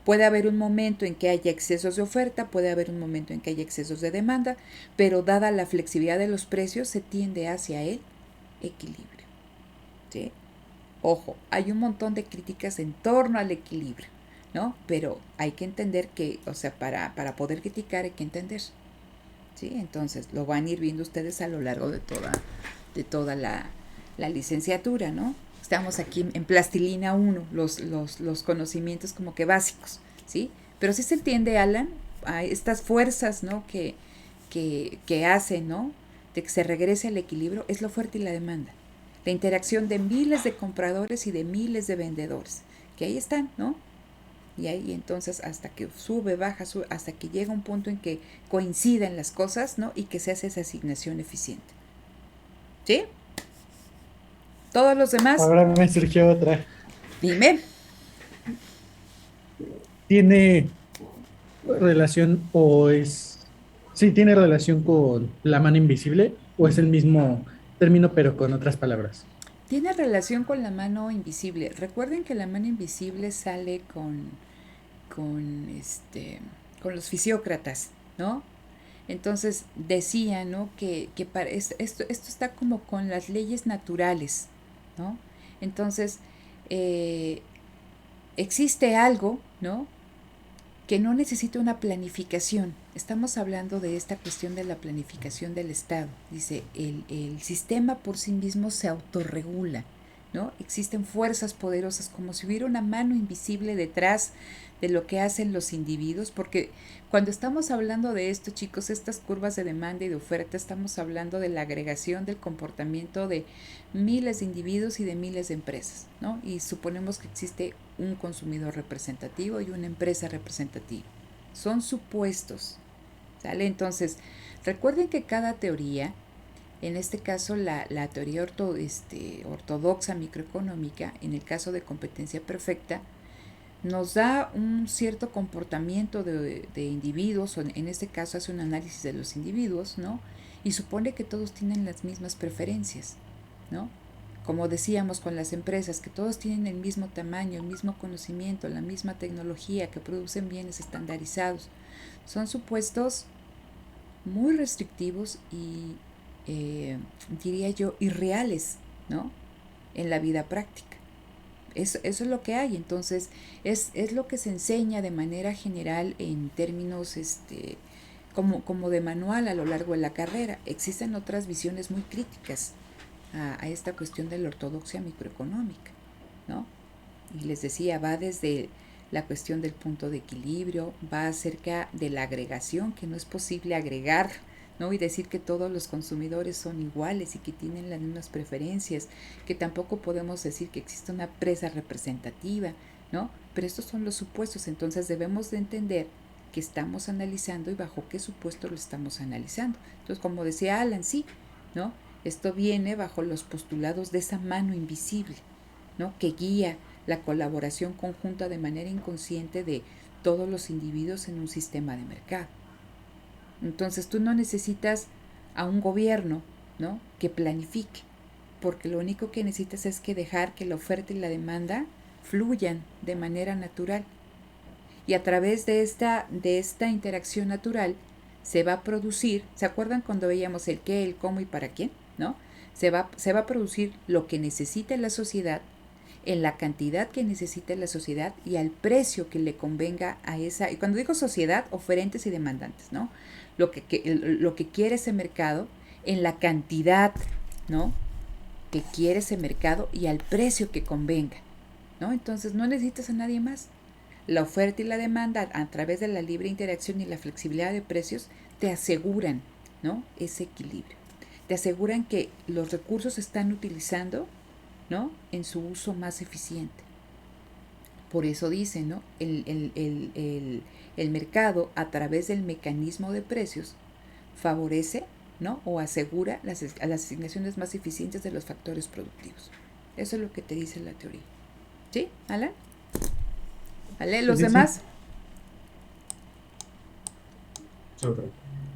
Puede haber un momento en que haya excesos de oferta, puede haber un momento en que haya excesos de demanda, pero dada la flexibilidad de los precios, se tiende hacia el equilibrio, ¿sí? Ojo, hay un montón de críticas en torno al equilibrio, ¿no? Pero hay que entender que, o sea, para poder criticar hay que entender, ¿sí? Entonces, lo van a ir viendo ustedes a lo largo de toda la licenciatura, ¿no? Estamos aquí en Plastilina 1, los conocimientos como que básicos, ¿sí? Pero sí se entiende, Alan, a estas fuerzas, ¿no?, que hacen, ¿no?, de que se regrese al equilibrio, es la oferta y la demanda. La interacción de miles de compradores y de miles de vendedores, que ahí están, ¿no? Y ahí entonces hasta que sube, baja, hasta que llega un punto en que coinciden las cosas, ¿no?, y que se hace esa asignación eficiente. ¿Sí? Todos los demás. Ahora me surgió otra. Dime. ¿Tiene relación o es... Sí, tiene relación con la mano invisible o es el mismo término pero con otras palabras? tiene relación con la mano invisible. Recuerden que la mano invisible sale con los fisiócratas, ¿no? Entonces decía, ¿no? Que esto está como con las leyes naturales, ¿no? Entonces existe algo, ¿no? Que no necesita una planificación. Estamos hablando de esta cuestión de la planificación del Estado. Dice, el sistema por sí mismo se autorregula, ¿no? Existen fuerzas poderosas, como si hubiera una mano invisible detrás de lo que hacen los individuos, porque cuando estamos hablando de esto, chicos, estas curvas de demanda y de oferta, estamos hablando de la agregación del comportamiento de miles de individuos y de miles de empresas, ¿no? Y suponemos que existe un consumidor representativo y una empresa representativa. Son supuestos, ¿sale? Entonces, recuerden que cada teoría, en este caso la teoría ortodoxa microeconómica, en el caso de competencia perfecta, nos da un cierto comportamiento de individuos, o en este caso hace un análisis de los individuos, ¿no? Y supone que todos tienen las mismas preferencias, ¿no? Como decíamos con las empresas, que todos tienen el mismo tamaño, el mismo conocimiento, la misma tecnología, que producen bienes estandarizados. Son supuestos muy restrictivos y, diría yo, irreales, ¿no? En la vida práctica. Eso es lo que hay. Entonces es lo que se enseña de manera general en términos como de manual a lo largo de la carrera. Existen otras visiones muy críticas a esta cuestión de la ortodoxia microeconómica, ¿no? Y les decía, va desde la cuestión del punto de equilibrio, va acerca de la agregación, que no es posible agregar, ¿no? Y decir que todos los consumidores son iguales y que tienen las mismas preferencias, que tampoco podemos decir que existe una empresa representativa, ¿no? Pero estos son los supuestos, entonces debemos de entender que estamos analizando y bajo qué supuesto lo estamos analizando. Entonces, como decía Alan, sí, ¿no? Esto viene bajo los postulados de esa mano invisible, ¿no? Que guía la colaboración conjunta de manera inconsciente de todos los individuos en un sistema de mercado. Entonces tú no necesitas a un gobierno, ¿no? Que planifique, porque lo único que necesitas es que dejar que la oferta y la demanda fluyan de manera natural. Y a través de esta interacción natural se va a producir, ¿se acuerdan cuando veíamos el qué, el cómo y para quién? ¿No? Se va a producir lo que necesita la sociedad, en la cantidad que necesita la sociedad y al precio que le convenga a esa, y cuando digo sociedad, oferentes y demandantes, ¿no? Lo que quiere ese mercado, en la cantidad, ¿no? Que quiere ese mercado y al precio que convenga, ¿no? Entonces no necesitas a nadie más. La oferta y la demanda, a través de la libre interacción y la flexibilidad de precios, te aseguran, ¿no? Ese equilibrio. Te aseguran que los recursos se están utilizando, ¿no? En su uso más eficiente. Por eso dicen, ¿no? El mercado, a través del mecanismo de precios, favorece, ¿no? O asegura las asignaciones más eficientes de los factores productivos. Eso es lo que te dice la teoría. ¿Sí, Alan? ¿Vale? ¿Los demás?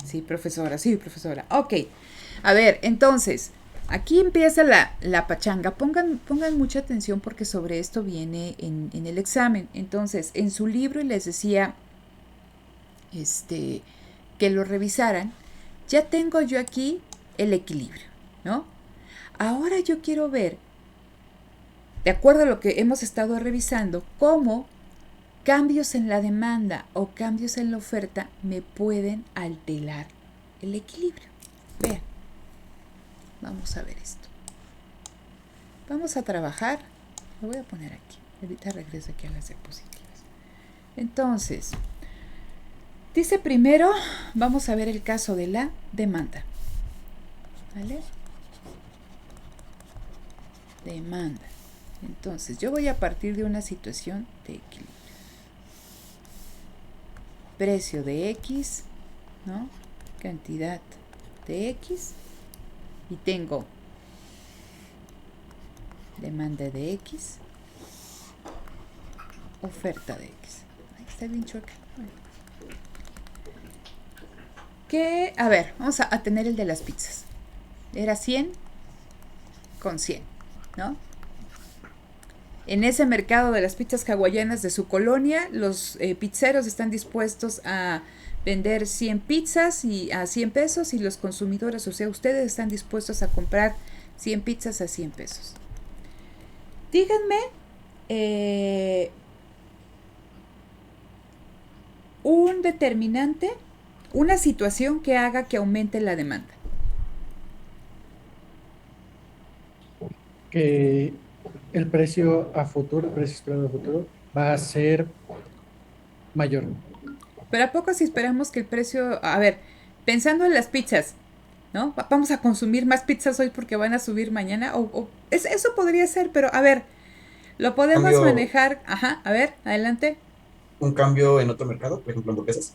Sí, profesora, sí, profesora. Ok. A ver, entonces, aquí empieza la pachanga. Pongan mucha atención porque sobre esto viene en el examen. Entonces, en su libro, y les decía que lo revisaran, ya tengo yo aquí el equilibrio, ¿no? Ahora yo quiero ver, de acuerdo a lo que hemos estado revisando, cómo cambios en la demanda o cambios en la oferta me pueden alterar el equilibrio. Vean, vamos a ver esto. Vamos a trabajar, lo voy a poner aquí, ahorita regreso aquí a las diapositivas. Entonces, dice primero, vamos a ver el caso de la demanda. ¿Vale? Demanda. Entonces, yo voy a partir de una situación de equilibrio. Precio de X, ¿no? Cantidad de X. Y tengo demanda de X, oferta de X. Ahí está bien chueca. Que, a ver, vamos a tener el de las pizzas. Era 100 con 100. ¿no? En ese mercado de las pizzas hawaianas de su colonia, los pizzeros están dispuestos a vender 100 pizzas y a 100 pesos y los consumidores, o sea, ustedes están dispuestos a comprar 100 pizzas a 100 pesos. Díganme un determinante, una situación que haga que aumente la demanda. Que el precio a futuro, el precio esperado a futuro, va a ser mayor. Pero ¿a poco si esperamos que el precio, a ver, pensando en las pizzas, ¿no? Vamos a consumir más pizzas hoy porque van a subir mañana, eso podría ser, pero a ver, lo podemos Cambio, manejar, ajá, a ver, adelante. un cambio en otro mercado, por ejemplo, hamburguesas.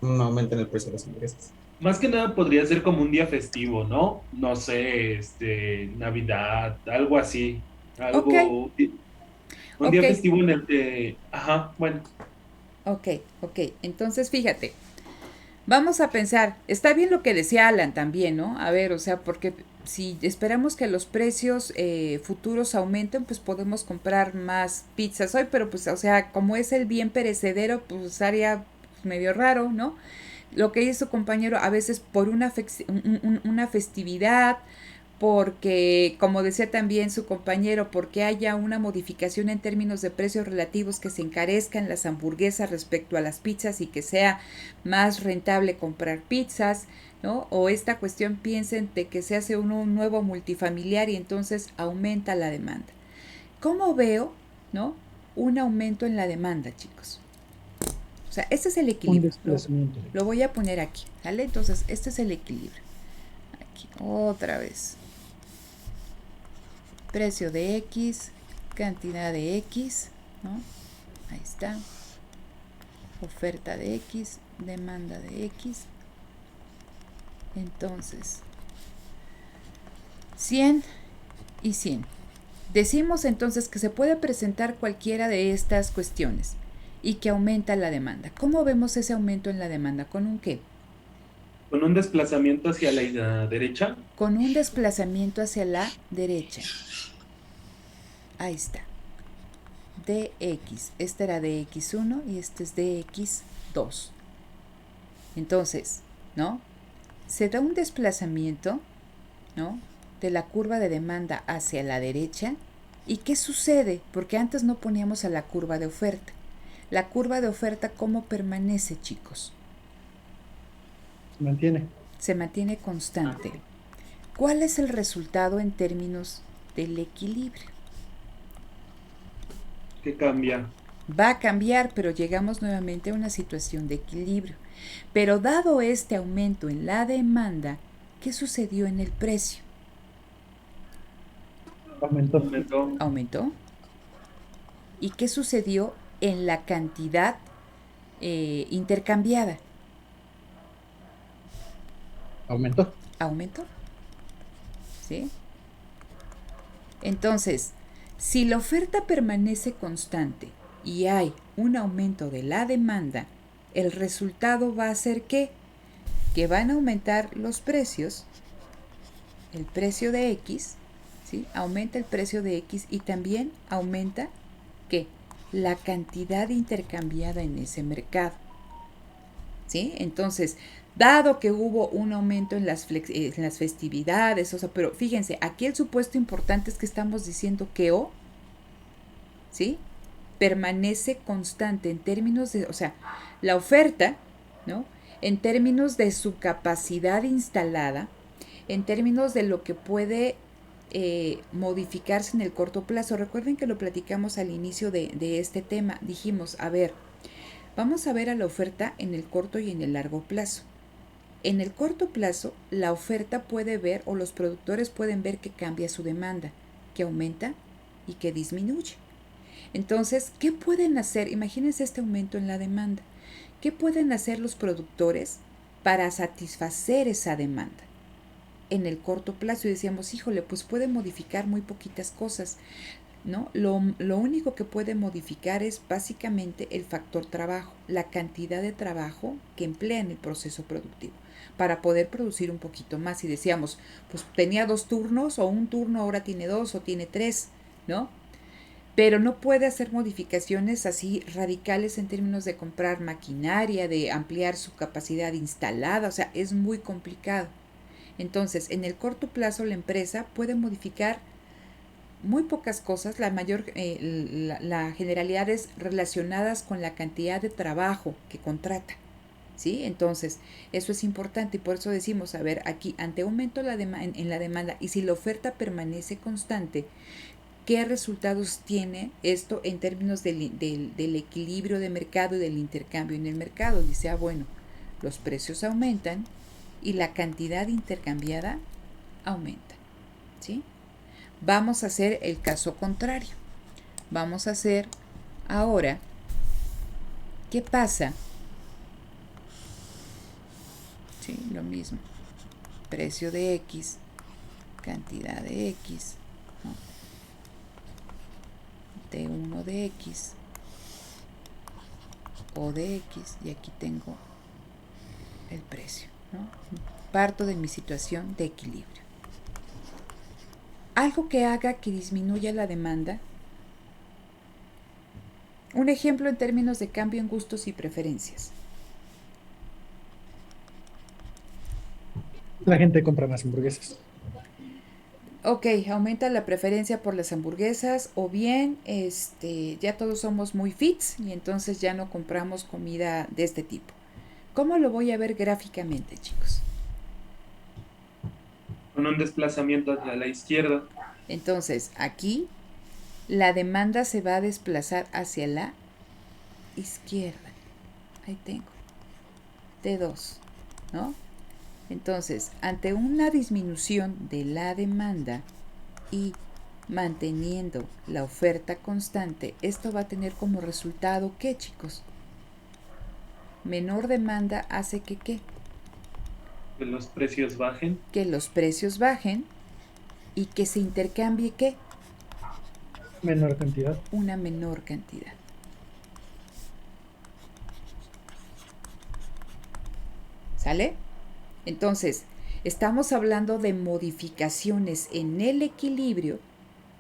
Un aumento en el precio de las hamburguesas. Más que nada podría ser como un día festivo, ¿no? No sé, Navidad, algo así. Ok, Un día ok, festivo en el que, ajá, bueno, ok, entonces fíjate, vamos a pensar, está bien lo que decía Alan también, ¿no? A ver, o sea, porque si esperamos que los precios futuros aumenten, pues podemos comprar más pizzas hoy, pero pues, o sea, como es el bien perecedero, pues estaría medio raro, ¿no? Lo que dice su compañero, a veces por una festividad, porque, como decía también su compañero, porque haya una modificación en términos de precios relativos, que se encarezcan las hamburguesas respecto a las pizzas y que sea más rentable comprar pizzas, ¿no? O esta cuestión, piensen de que se hace un nuevo multifamiliar y entonces aumenta la demanda. ¿Cómo veo, no? Un aumento en la demanda, chicos. O sea, este es el Un equilibrio. desplazamiento. Lo voy a poner aquí, ¿vale? Entonces, este es el equilibrio. Aquí, otra vez. Precio de X, cantidad de X, ¿no? Ahí está. Oferta de X, demanda de X. Entonces, 100 y 100. Decimos entonces que se puede presentar cualquiera de estas cuestiones y que aumenta la demanda. ¿Cómo vemos ese aumento en la demanda? ¿Con un qué? con un desplazamiento hacia la derecha. Con un desplazamiento hacia la derecha. Ahí está. dx. Este era dx1 y este es dx2. Entonces, ¿no? Se da un desplazamiento, ¿no? De la curva de demanda hacia la derecha. ¿Y qué sucede? Porque antes no poníamos a la curva de oferta. La curva de oferta, ¿cómo permanece, chicos? Se mantiene. Se mantiene constante. ¿Cuál es el resultado en términos del equilibrio? Que cambia. Va a cambiar, pero llegamos nuevamente a una situación de equilibrio. Pero dado este aumento en la demanda, ¿qué sucedió en el precio? Aumentó. ¿Aumentó? ¿Y qué sucedió en la cantidad intercambiada? Aumentó. ¿Aumentó? ¿Sí? Entonces, si la oferta permanece constante y hay un aumento de la demanda, el resultado va a ser ¿qué? Que van a aumentar los precios, el precio de X, ¿sí? Aumenta el precio de X y también aumenta ¿qué? La cantidad intercambiada en ese mercado. ¿Sí? Entonces, dado que hubo un aumento en las festividades, o sea, pero fíjense, aquí el supuesto importante es que estamos diciendo que O, ¿sí? Permanece constante en términos de, o sea, la oferta, ¿no? En términos de su capacidad instalada, en términos de lo que puede modificarse en el corto plazo. Recuerden que lo platicamos al inicio de este tema. Dijimos, a ver, vamos a ver a la oferta en el corto y en el largo plazo. En el corto plazo, la oferta puede ver o los productores pueden ver que cambia su demanda, que aumenta y que disminuye. Entonces, ¿qué pueden hacer? Imagínense este aumento en la demanda. ¿Qué pueden hacer los productores para satisfacer esa demanda? En el corto plazo y decíamos, híjole, pues pueden modificar muy poquitas cosas. ¿no? Lo único que puede modificar es básicamente el factor trabajo, la cantidad de trabajo que emplea en el proceso productivo para poder producir un poquito más. Y decíamos, pues tenía 2 turnos o un turno, ahora tiene 2 o tiene 3, ¿no? Pero no puede hacer modificaciones así radicales en términos de comprar maquinaria, de ampliar su capacidad instalada, o sea, es muy complicado. Entonces, en el corto plazo la empresa puede modificar muy pocas cosas, la generalidad es relacionadas con la cantidad de trabajo que contrata, ¿sí? Entonces, eso es importante y por eso decimos, a ver, aquí, ante aumento en la demanda y si la oferta permanece constante, ¿qué resultados tiene esto en términos del equilibrio de mercado y del intercambio en el mercado? Dice, bueno, los precios aumentan y la cantidad intercambiada aumenta, ¿sí? Vamos a hacer el caso contrario. Vamos a hacer ahora, ¿qué pasa? Sí, lo mismo. Precio de X, cantidad de X, ¿no? T1 de X, O de X, y aquí tengo el precio, ¿no? Parto de mi situación de equilibrio. Algo que haga que disminuya la demanda. Un ejemplo en términos de cambio en gustos y preferencias. La gente compra más hamburguesas. Ok, aumenta la preferencia por las hamburguesas o bien ya todos somos muy fits y entonces ya no compramos comida de este tipo. ¿Cómo lo voy a ver gráficamente, chicos? Con un desplazamiento hacia la izquierda. Entonces, aquí la demanda se va a desplazar hacia la izquierda. Ahí tengo. T2, ¿no? Entonces, ante una disminución de la demanda y manteniendo la oferta constante, esto va a tener como resultado, ¿qué, chicos? Menor demanda hace que, ¿qué? Que los precios bajen. Que los precios bajen y que se intercambie, ¿qué? Menor cantidad. Una menor cantidad. ¿Sale? Entonces, estamos hablando de modificaciones en el equilibrio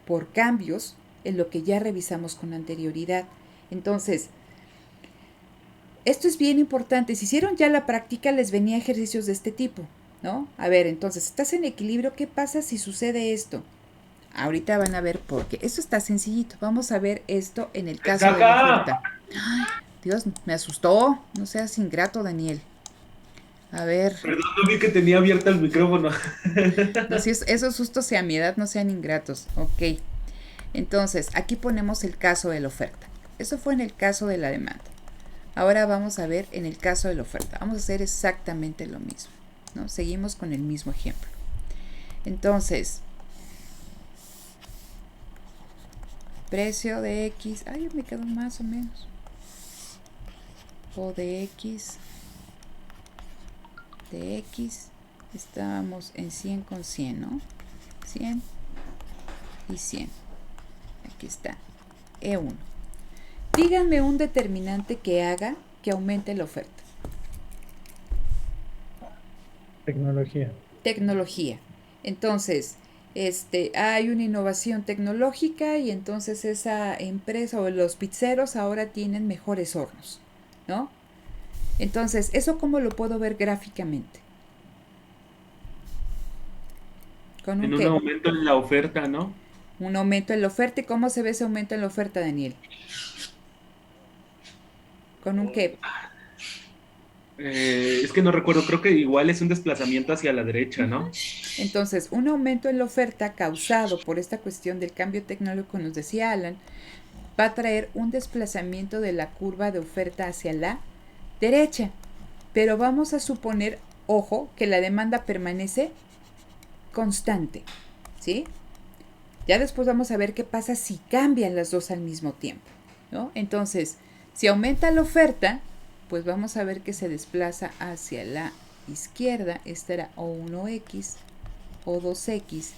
por cambios en lo que ya revisamos con anterioridad. Entonces, esto es bien importante. Si hicieron ya la práctica, les venía ejercicios de este tipo, ¿no? A ver, entonces, estás en equilibrio, ¿qué pasa si sucede esto? Ahorita van a ver por qué. Esto está sencillito. Vamos a ver esto en el caso de la oferta. Ay, Dios, me asustó. No seas ingrato, Daniel. A ver. Perdón, no vi que tenía abierto el micrófono. No, si esos sustos a mi edad no sean ingratos. Ok. Entonces, aquí ponemos el caso de la oferta. Eso fue en el caso de la demanda. Ahora vamos a ver en el caso de la oferta. Vamos a hacer exactamente lo mismo, ¿no? Seguimos con el mismo ejemplo. Entonces, precio de X. Ay, me quedó más o menos. O de X. De X. Estábamos en 100 con 100, ¿no? 100 y 100. Aquí está. E1. Díganme un determinante que haga que aumente la oferta. Tecnología. Tecnología. Entonces, hay una innovación tecnológica y entonces esa empresa o los pizzeros ahora tienen mejores hornos, ¿no? Entonces, ¿eso cómo lo puedo ver gráficamente? ¿Con En un un qué? aumento en la oferta, ¿no? Un aumento en la oferta. ¿Y cómo se ve ese aumento en la oferta, Daniel? ¿Con un qué? Es que no recuerdo, creo que igual es un desplazamiento hacia la derecha, ¿no? Entonces, un aumento en la oferta causado por esta cuestión del cambio tecnológico, nos decía Alan, va a traer un desplazamiento de la curva de oferta hacia la derecha. Pero vamos a suponer, ojo, que la demanda permanece constante, ¿sí? Ya después vamos a ver qué pasa si cambian las dos al mismo tiempo, ¿no? Entonces, si aumenta la oferta, pues vamos a ver que se desplaza hacia la izquierda. Esta era O1X, O2X,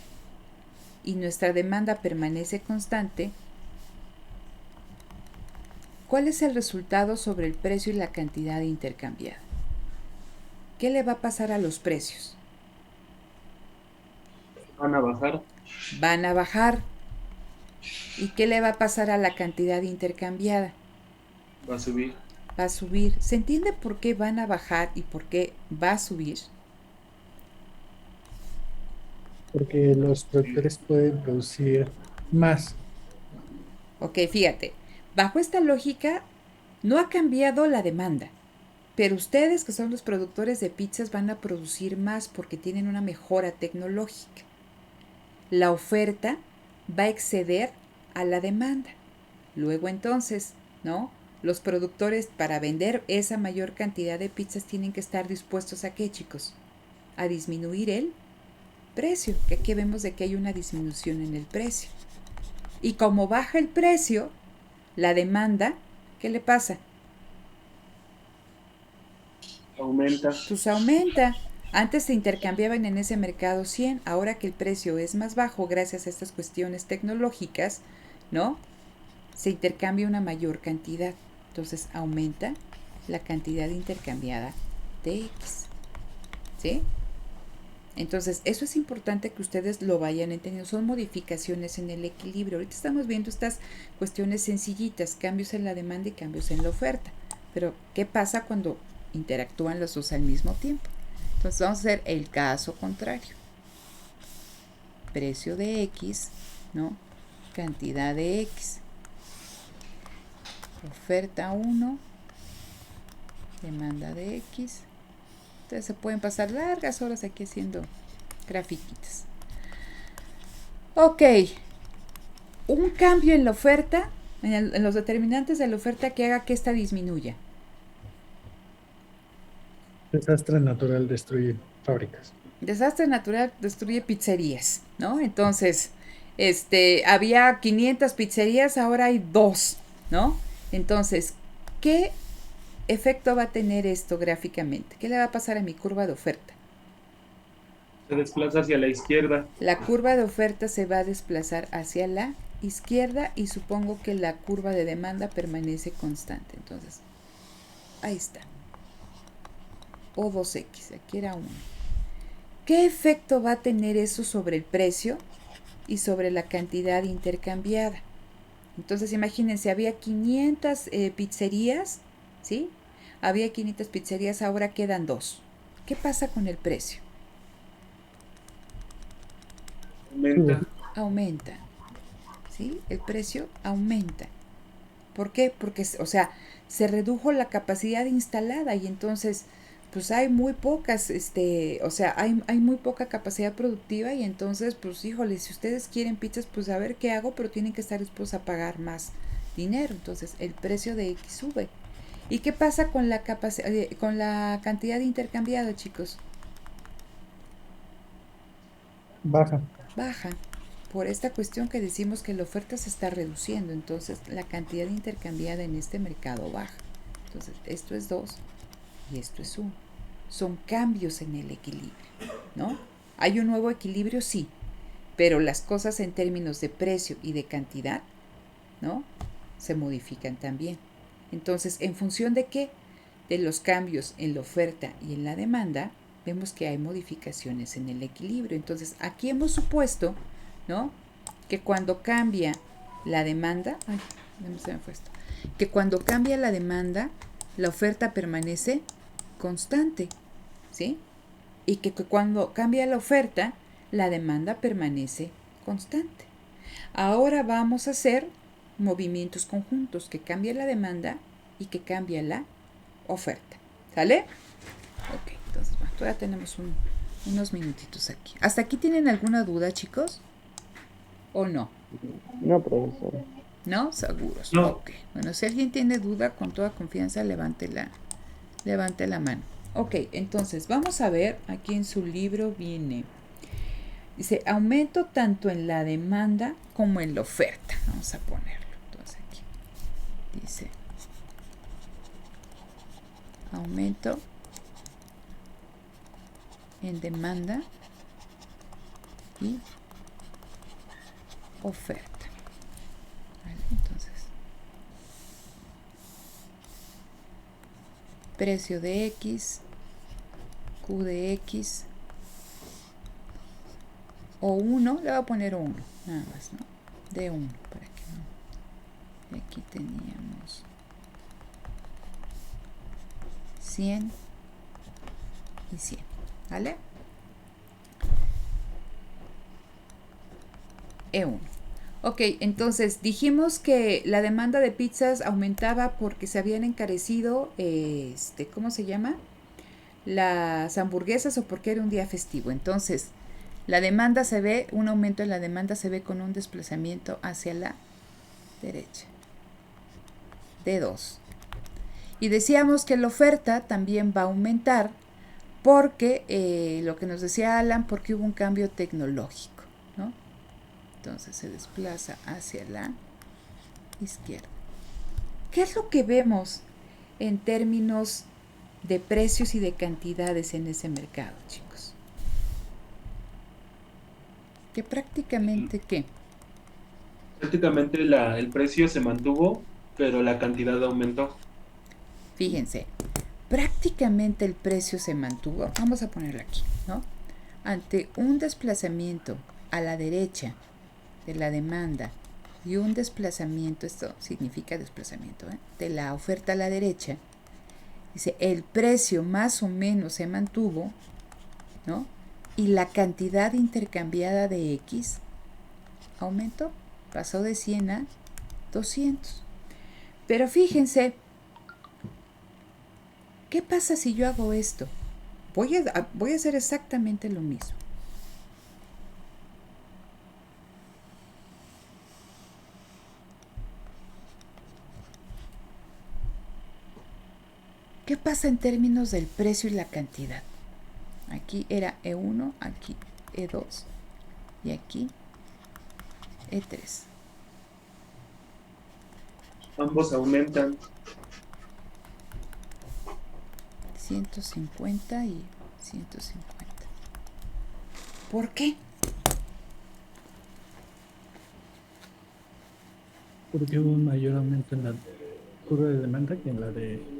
y nuestra demanda permanece constante, ¿cuál es el resultado sobre el precio y la cantidad intercambiada? ¿Qué le va a pasar a los precios? Van a bajar. Van a bajar. ¿Y qué le va a pasar a la cantidad intercambiada? Va a subir. Va a subir. ¿Se entiende por qué van a bajar y por qué va a subir? Porque los productores pueden producir más. Ok, fíjate, bajo esta lógica no ha cambiado la demanda, pero ustedes que son los productores de pizzas van a producir más porque tienen una mejora tecnológica. La oferta va a exceder a la demanda. Luego entonces, ¿no? Los productores para vender esa mayor cantidad de pizzas tienen que estar dispuestos a ¿qué, chicos? A disminuir el precio, que aquí vemos de que hay una disminución en el precio. Y como baja el precio, la demanda, ¿qué le pasa? Aumenta. Pues aumenta. Antes se intercambiaban en ese mercado 100, ahora que el precio es más bajo gracias a estas cuestiones tecnológicas, ¿no? Se intercambia una mayor cantidad. Entonces aumenta la cantidad intercambiada de X. ¿Sí? Entonces, eso es importante que ustedes lo vayan entendiendo. Son modificaciones en el equilibrio. Ahorita estamos viendo estas cuestiones sencillitas, cambios en la demanda y cambios en la oferta. Pero, ¿qué pasa cuando interactúan los dos al mismo tiempo? Entonces, vamos a hacer el caso contrario. Precio de X, ¿no? Cantidad de X. Oferta 1, demanda de X. Entonces se pueden pasar largas horas aquí haciendo grafiquitas. Ok, un cambio en la oferta, en los determinantes de la oferta que haga que esta disminuya. Desastre natural destruye fábricas. Desastre natural destruye pizzerías, ¿no? Entonces, había 500 pizzerías, ahora hay 2, ¿no? Entonces, ¿qué efecto va a tener esto gráficamente? ¿Qué le va a pasar a mi curva de oferta? Se desplaza hacia la izquierda. La curva de oferta se va a desplazar hacia la izquierda y supongo que la curva de demanda permanece constante. Entonces, ahí está. O2X, aquí era 1. ¿Qué efecto va a tener eso sobre el precio y sobre la cantidad intercambiada? Entonces, imagínense, había 500 pizzerías, ¿sí? Había 500 pizzerías, ahora quedan 2. ¿Qué pasa con el precio? Aumenta. Aumenta, ¿sí? El precio aumenta. ¿Por qué? Porque, o sea, se redujo la capacidad instalada y entonces, pues hay muy pocas, o sea, hay muy poca capacidad productiva y entonces, pues, híjole, si ustedes quieren pizzas, pues a ver qué hago, pero tienen que estar dispuestos a pagar más dinero. Entonces, el precio de X sube. ¿Y qué pasa con la con la cantidad intercambiada, chicos? Baja. Baja. Por esta cuestión que decimos que la oferta se está reduciendo, entonces la cantidad intercambiada en este mercado baja. Entonces, esto es 2 y esto es 1. Son cambios en el equilibrio, ¿no? ¿Hay un nuevo equilibrio? Sí, pero las cosas en términos de precio y de cantidad, ¿no? Se modifican también. Entonces, ¿en función de qué? De los cambios en la oferta y en la demanda, vemos que hay modificaciones en el equilibrio. Entonces, aquí hemos supuesto, ¿no? Que cuando cambia la demanda, se me fue esto, que cuando cambia la demanda, la oferta permanece constante, ¿sí? Y que cuando cambia la oferta, la demanda permanece constante. Ahora vamos a hacer movimientos conjuntos, que cambia la demanda y que cambia la oferta. ¿Sale? Ok, entonces bueno, todavía tenemos unos minutitos aquí. ¿Hasta aquí tienen alguna duda, chicos? ¿O no? No, profesor. ¿No? Seguros. No. Ok. Bueno, si alguien tiene duda, con toda confianza, levante la mano. Ok, entonces vamos a ver, aquí en su libro viene, dice, aumento tanto en la demanda como en la oferta. Vamos a ponerlo. Entonces aquí dice, aumento en demanda y oferta. ¿Vale? Entonces, precio de X, Q de X, o 1, le voy a poner 1, nada más, ¿no? De 1, para que no. Y aquí teníamos 100 y 100, ¿vale? E1. Ok, entonces dijimos que la demanda de pizzas aumentaba porque se habían encarecido, ¿cómo se llama? Las hamburguesas o porque era un día festivo. Entonces, la demanda se ve, un aumento en la demanda se ve con un desplazamiento hacia la derecha. De 2. Y decíamos que la oferta también va a aumentar porque, lo que nos decía Alan, porque hubo un cambio tecnológico, ¿no? Entonces se desplaza hacia la izquierda. ¿Qué es lo que vemos en términos de precios y de cantidades en ese mercado, chicos? Que prácticamente, ¿qué? Prácticamente el precio se mantuvo, pero la cantidad aumentó. Fíjense, prácticamente el precio se mantuvo, vamos a ponerlo aquí, ¿no? Ante un desplazamiento a la derecha de la demanda y un desplazamiento, esto significa desplazamiento, de la oferta a la derecha, dice, el precio más o menos se mantuvo, ¿no? Y la cantidad intercambiada de X aumentó, pasó de 100 a 200. Pero fíjense, ¿qué pasa si yo hago esto? Voy a hacer exactamente lo mismo. ¿Qué pasa en términos del precio y la cantidad? Aquí era E1, aquí E2 y aquí E3. Ambos aumentan. 150 y 150. ¿Por qué? Porque hubo un mayor aumento en la curva de demanda que en la de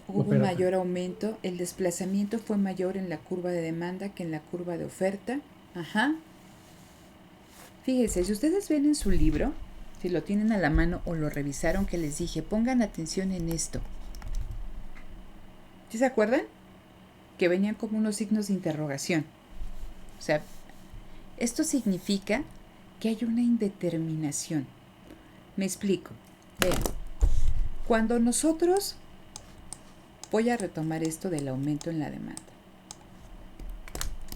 Hubo un oferta. mayor aumento, el desplazamiento fue mayor en la curva de demanda que en la curva de oferta. Ajá. Fíjense, si ustedes ven en su libro, si lo tienen a la mano o lo revisaron, que les dije, pongan atención en esto. ¿Sí se acuerdan? Que venían como unos signos de interrogación. O sea, esto significa que hay una indeterminación. Me explico. Vean, cuando nosotros... Voy a retomar esto del aumento en la demanda.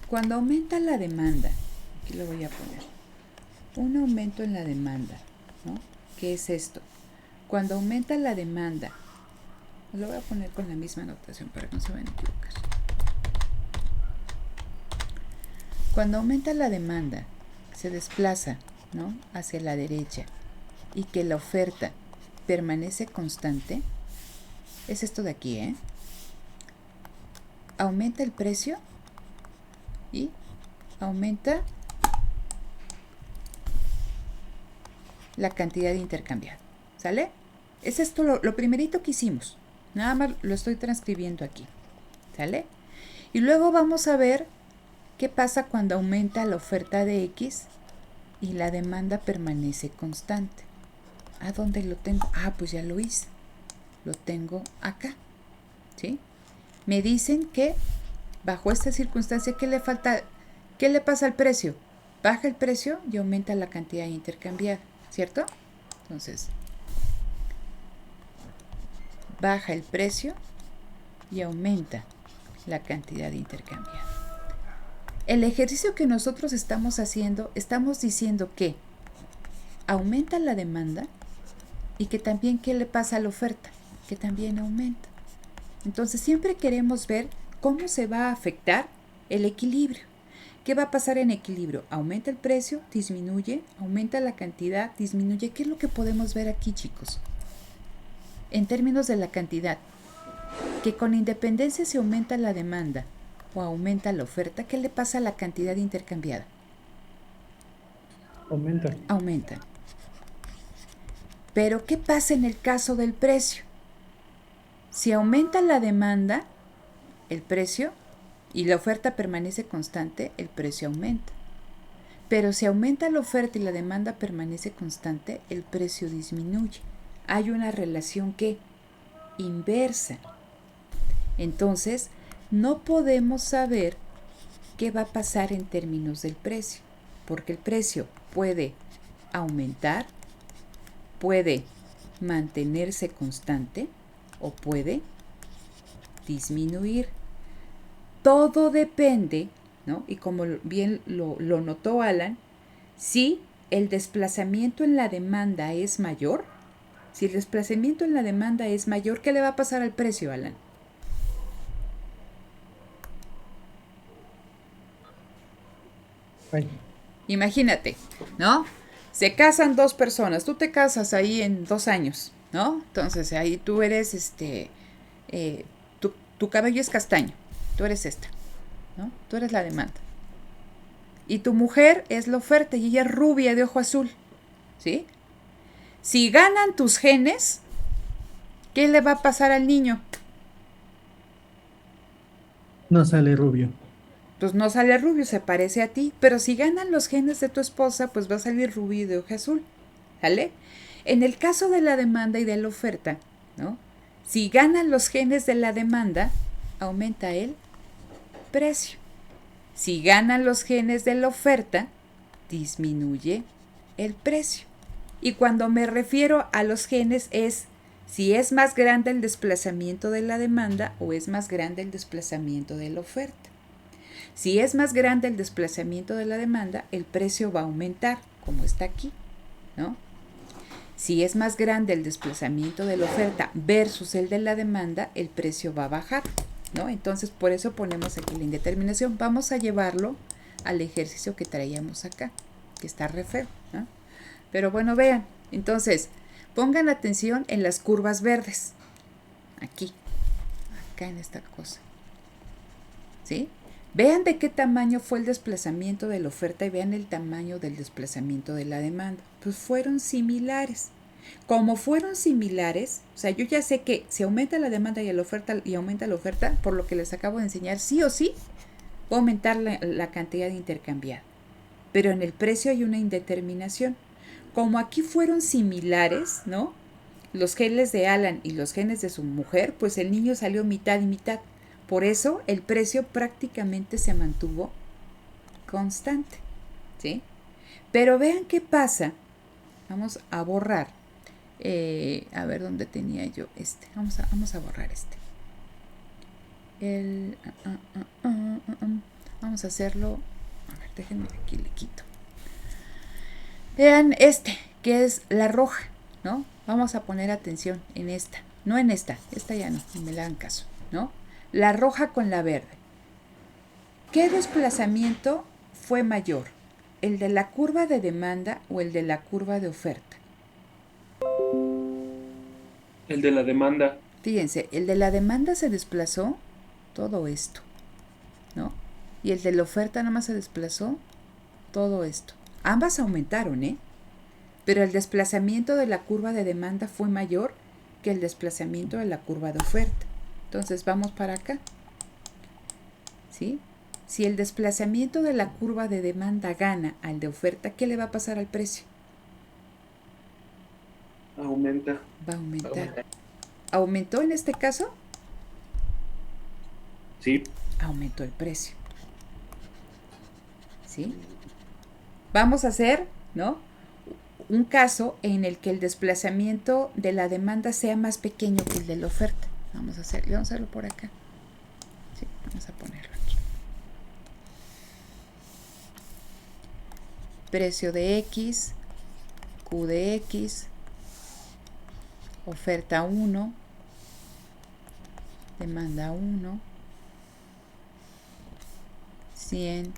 Cuando aumenta la demanda, aquí lo voy a poner, un aumento en la demanda, ¿no? ¿Qué es esto? Cuando aumenta la demanda, lo voy a poner con la misma notación para que no se vayan a equivocar. Cuando aumenta la demanda, se desplaza, ¿no?, hacia la derecha y que la oferta permanece constante, es esto de aquí, ¿eh? Aumenta el precio y aumenta la cantidad intercambiada, ¿sale? Es esto lo primerito que hicimos, nada más lo estoy transcribiendo aquí, ¿sale? Y luego vamos a ver qué pasa cuando aumenta la oferta de X y la demanda permanece constante. ¿A dónde lo tengo? Ah, pues ya lo hice. Lo tengo acá, ¿sí? Me dicen que bajo esta circunstancia, ¿qué le falta? ¿Qué le pasa al precio? Baja el precio y aumenta la cantidad intercambiada, ¿cierto? Entonces, baja el precio y aumenta la cantidad intercambiada. El ejercicio que nosotros estamos haciendo, estamos diciendo que aumenta la demanda y que también, ¿qué le pasa a la oferta? Que también aumenta. Entonces siempre queremos ver cómo se va a afectar el equilibrio. ¿Qué va a pasar en equilibrio? Aumenta el precio, disminuye, aumenta la cantidad, disminuye. ¿Qué es lo que podemos ver aquí, chicos? En términos de la cantidad, que con independencia si aumenta la demanda o aumenta la oferta, ¿qué le pasa a la cantidad intercambiada? Aumenta. Aumentan. Pero ¿qué pasa en el caso del precio? Si aumenta la demanda, el precio, y la oferta permanece constante, el precio aumenta. Pero si aumenta la oferta y la demanda permanece constante, el precio disminuye. Hay una relación que inversa. Entonces, no podemos saber qué va a pasar en términos del precio, porque el precio puede aumentar, puede mantenerse constante o puede disminuir. Todo depende, ¿no? Y como bien lo notó Alan, si el desplazamiento en la demanda es mayor, si el desplazamiento en la demanda es mayor, ¿qué le va a pasar al precio, Alan? Ay, Imagínate, ¿no? Se casan dos personas, tú te casas ahí en 2 años, ¿no? Entonces ahí tú eres, tu cabello es castaño, tú eres esta, ¿no? Tú eres la demanda. Y tu mujer es la oferta y ella es rubia de ojo azul, ¿sí? Si ganan tus genes, ¿qué le va a pasar al niño? no sale rubio. Pues no sale rubio, se parece a ti. Pero si ganan los genes de tu esposa, pues va a salir rubio de ojo azul, ¿vale? En el caso de la demanda y de la oferta, ¿no? Si ganan los genes de la demanda, aumenta el precio. Si ganan los genes de la oferta, disminuye el precio. Y cuando me refiero a los genes es si es más grande el desplazamiento de la demanda o es más grande el desplazamiento de la oferta. Si es más grande el desplazamiento de la demanda, el precio va a aumentar, como está aquí, ¿no? Si es más grande el desplazamiento de la oferta versus el de la demanda, el precio va a bajar, ¿no? Entonces, por eso ponemos aquí la indeterminación. Vamos a llevarlo al ejercicio que traíamos acá, que está re feo, ¿no? Pero bueno, vean, entonces, pongan atención en las curvas verdes. Aquí, acá en esta cosa, ¿sí? Vean de qué tamaño fue el desplazamiento de la oferta y vean el tamaño del desplazamiento de la demanda. Pues fueron similares. Como fueron similares, o sea, yo ya sé que si aumenta la demanda y aumenta la oferta, por lo que les acabo de enseñar, sí o sí, va a aumentar la cantidad intercambiada. Pero en el precio hay una indeterminación. Como aquí fueron similares, ¿no? Los genes de Alan y los genes de su mujer, pues el niño salió mitad y mitad. Por eso el precio prácticamente se mantuvo constante, ¿sí? Pero vean qué pasa. Vamos a borrar. A ver dónde tenía yo este. Vamos a borrar este. Vamos a hacerlo. A ver, déjenme aquí, le quito. Vean este, que es la roja, ¿no? Vamos a poner atención en esta. No en esta. Esta ya no, ni me le hagan caso, ¿no? La roja con la verde. ¿Qué desplazamiento fue mayor? ¿El de la curva de demanda o el de la curva de oferta? El de la demanda. Fíjense, el de la demanda se desplazó todo esto, ¿no? Y el de la oferta nada más se desplazó todo esto. Ambas aumentaron, ¿eh? Pero el desplazamiento de la curva de demanda fue mayor que el desplazamiento de la curva de oferta. Entonces vamos para acá, ¿sí? Si el desplazamiento de la curva de demanda gana al de oferta, ¿qué le va a pasar al precio? Aumenta. Va a aumentar. ¿Aumentó en este caso? Sí. Aumentó el precio, ¿sí? Vamos a hacer, ¿no? Un caso en el que el desplazamiento de la demanda sea más pequeño que el de la oferta. Vamos a hacerlo por acá. Sí, vamos a ponerlo aquí. Precio de X, Q de X, oferta 1, demanda 1, 100,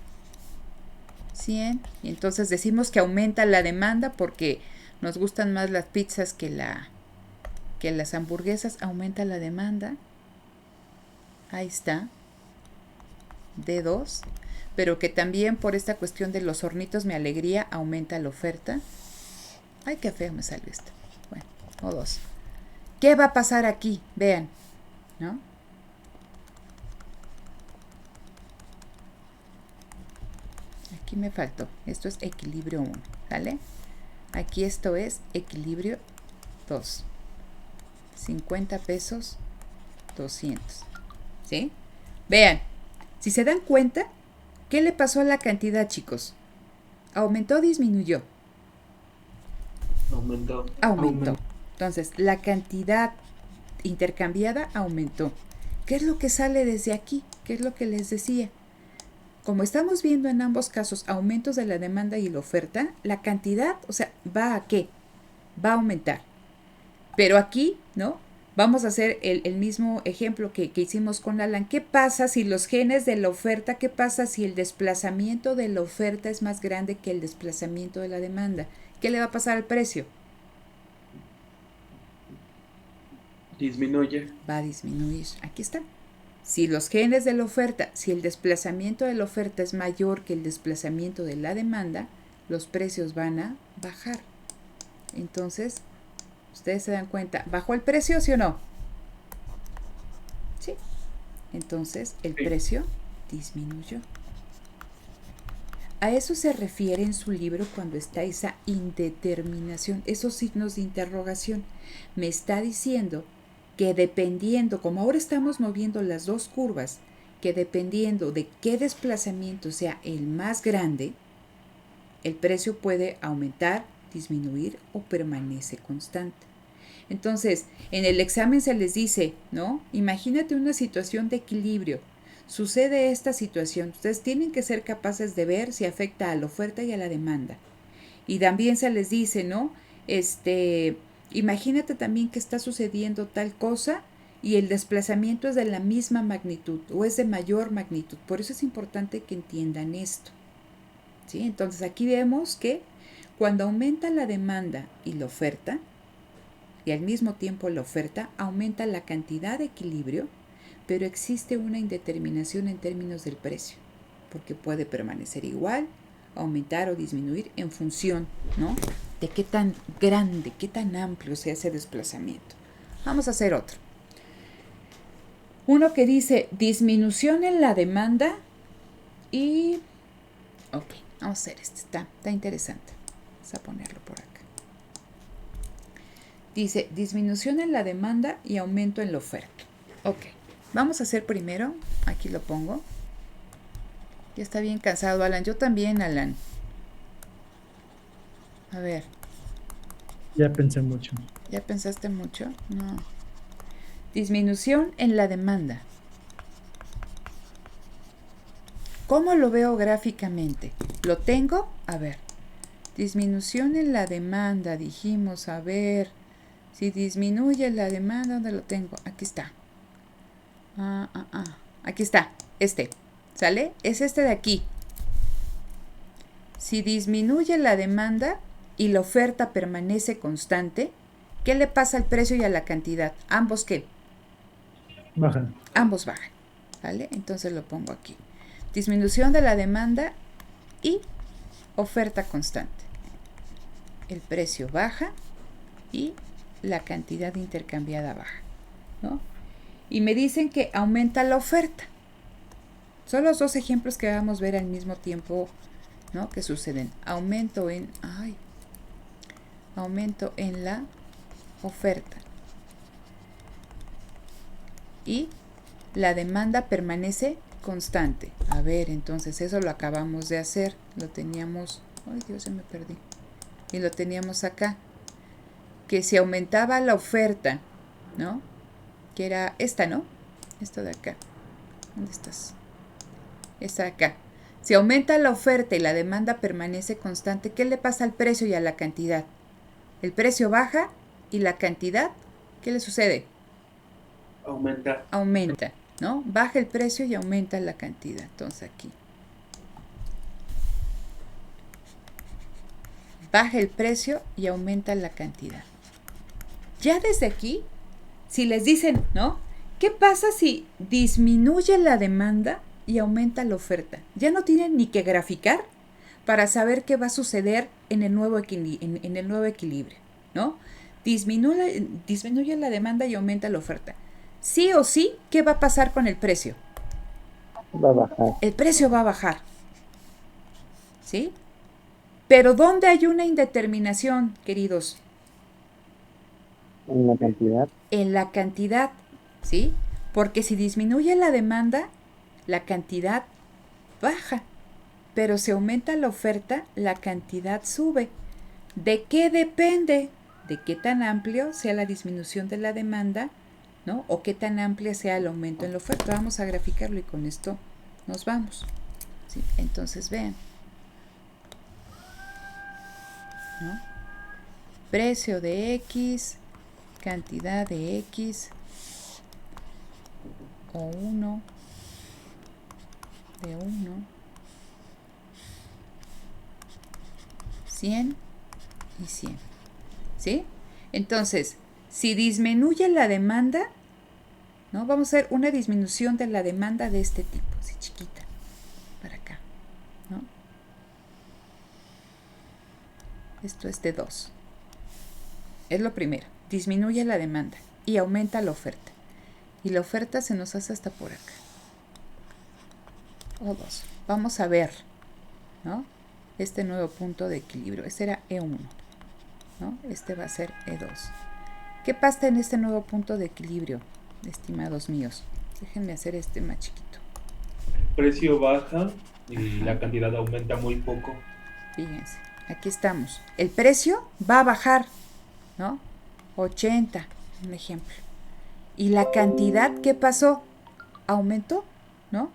100. Y entonces decimos que aumenta la demanda porque nos gustan más las pizzas que las hamburguesas. Aumenta la demanda. Ahí está. D2. pero que también por esta cuestión de los hornitos mi alegría aumenta la oferta. Ay, qué feo me salió esto. Bueno, o 2. ¿Qué va a pasar aquí? Vean, ¿no? Aquí me faltó. Esto es equilibrio 1, ¿vale? Aquí esto es equilibrio 2. 50 pesos, 200. ¿Sí? Vean, si se dan cuenta, ¿qué le pasó a la cantidad, chicos? ¿Aumentó o disminuyó? Aumentó. Entonces, la cantidad intercambiada aumentó. ¿Qué es lo que sale desde aquí? ¿Qué es lo que les decía? Como estamos viendo en ambos casos aumentos de la demanda y la oferta, la cantidad, o sea, ¿va a qué? Va a aumentar. Pero aquí, ¿no? Vamos a hacer el mismo ejemplo que hicimos con Alan. ¿Qué pasa si los genes de la oferta, qué pasa si el desplazamiento de la oferta es más grande que el desplazamiento de la demanda? ¿Qué le va a pasar al precio? Disminuye. Va a disminuir. Aquí está. Si los genes de la oferta, si el desplazamiento de la oferta es mayor que el desplazamiento de la demanda, los precios van a bajar. Entonces, ustedes se dan cuenta, ¿bajó el precio, sí o no? Sí. Entonces, el precio disminuyó. A eso se refiere en su libro cuando está esa indeterminación, esos signos de interrogación. Me está diciendo que dependiendo, como ahora estamos moviendo las dos curvas, que dependiendo de qué desplazamiento sea el más grande, el precio puede aumentar, disminuir o permanece constante. Entonces, en el examen se les dice, ¿no? Imagínate una situación de equilibrio. Sucede esta situación. Ustedes tienen que ser capaces de ver si afecta a la oferta y a la demanda. Y también se les dice, ¿no? Imagínate también que está sucediendo tal cosa y el desplazamiento es de la misma magnitud o es de mayor magnitud. Por eso es importante que entiendan esto. ¿Sí? Entonces aquí vemos que cuando aumenta la demanda y la oferta, y al mismo tiempo la oferta, aumenta la cantidad de equilibrio, pero existe una indeterminación en términos del precio, porque puede permanecer igual, aumentar o disminuir en función, ¿no?, de qué tan grande, qué tan amplio sea ese desplazamiento. Vamos a hacer otro. Uno que dice disminución en la demanda y... Ok, vamos a hacer este, está interesante. Vamos a ponerlo por acá. Dice disminución en la demanda y aumento en la oferta. Ok, vamos a hacer primero, aquí lo pongo. Ya está bien cansado, Alan. Yo también, Alan. A ver. Ya pensé mucho. ¿Ya pensaste mucho? No. Disminución en la demanda. ¿Cómo lo veo gráficamente? ¿Lo tengo? A ver. Disminución en la demanda, dijimos, a ver. Si disminuye la demanda, ¿dónde lo tengo? Aquí está. Aquí está, ¿sale? Es este de aquí. Si disminuye la demanda y la oferta permanece constante, ¿qué le pasa al precio y a la cantidad? ¿Ambos qué? Bajan. Ambos bajan, ¿vale? Entonces lo pongo aquí. Disminución de la demanda y oferta constante. El precio baja y la cantidad intercambiada baja, ¿no? Y me dicen que aumenta la oferta. Son los dos ejemplos que vamos a ver al mismo tiempo, ¿no?, que suceden. Aumento en la oferta. Y la demanda permanece constante. A ver, entonces eso lo acabamos de hacer. Lo teníamos... Ay, Dios, se me perdí. Y lo teníamos acá. Que si aumentaba la oferta, ¿no?, que era esta, ¿no? Esto de acá. ¿Dónde estás? Esta de acá. Si aumenta la oferta y la demanda permanece constante, ¿qué le pasa al precio y a la cantidad? El precio baja y la cantidad, ¿qué le sucede? Aumenta, ¿no? Baja el precio y aumenta la cantidad. Entonces aquí. Baja el precio y aumenta la cantidad. Ya desde aquí, si les dicen, ¿no?, ¿qué pasa si disminuye la demanda y aumenta la oferta. Ya no tienen ni que graficar para saber qué va a suceder en el nuevo, en el nuevo equilibrio, ¿no? Disminuye la demanda y aumenta la oferta. Sí o sí, ¿qué va a pasar con el precio? Va a bajar. El precio va a bajar, ¿sí? Pero ¿dónde hay una indeterminación, queridos? En la cantidad. En la cantidad, ¿sí? Porque si disminuye la demanda, la cantidad baja. Pero si aumenta la oferta, la cantidad sube. ¿De qué depende? De qué tan amplio sea la disminución de la demanda, ¿no? O qué tan amplia sea el aumento en la oferta. Vamos a graficarlo y con esto nos vamos, ¿sí? Entonces vean, ¿no? Precio de X, cantidad de X, o 1, de 1, 100 y 100, ¿sí? Entonces, si disminuye la demanda, ¿no? Vamos a hacer una disminución de la demanda de este tipo, así chiquita, para acá, ¿no? Esto es de 2. Es lo primero, disminuye la demanda y aumenta la oferta. Y la oferta se nos hace hasta por acá. O 2. Vamos a ver, ¿no? Este nuevo punto de equilibrio. Este era E1, ¿no? Este va a ser E2. ¿Qué pasa en este nuevo punto de equilibrio, estimados míos? Déjenme hacer este más chiquito. El precio baja y la cantidad aumenta muy poco. Fíjense, aquí estamos. El precio va a bajar, ¿no? 80, un ejemplo. Y la cantidad, ¿qué pasó? Aumentó, ¿no?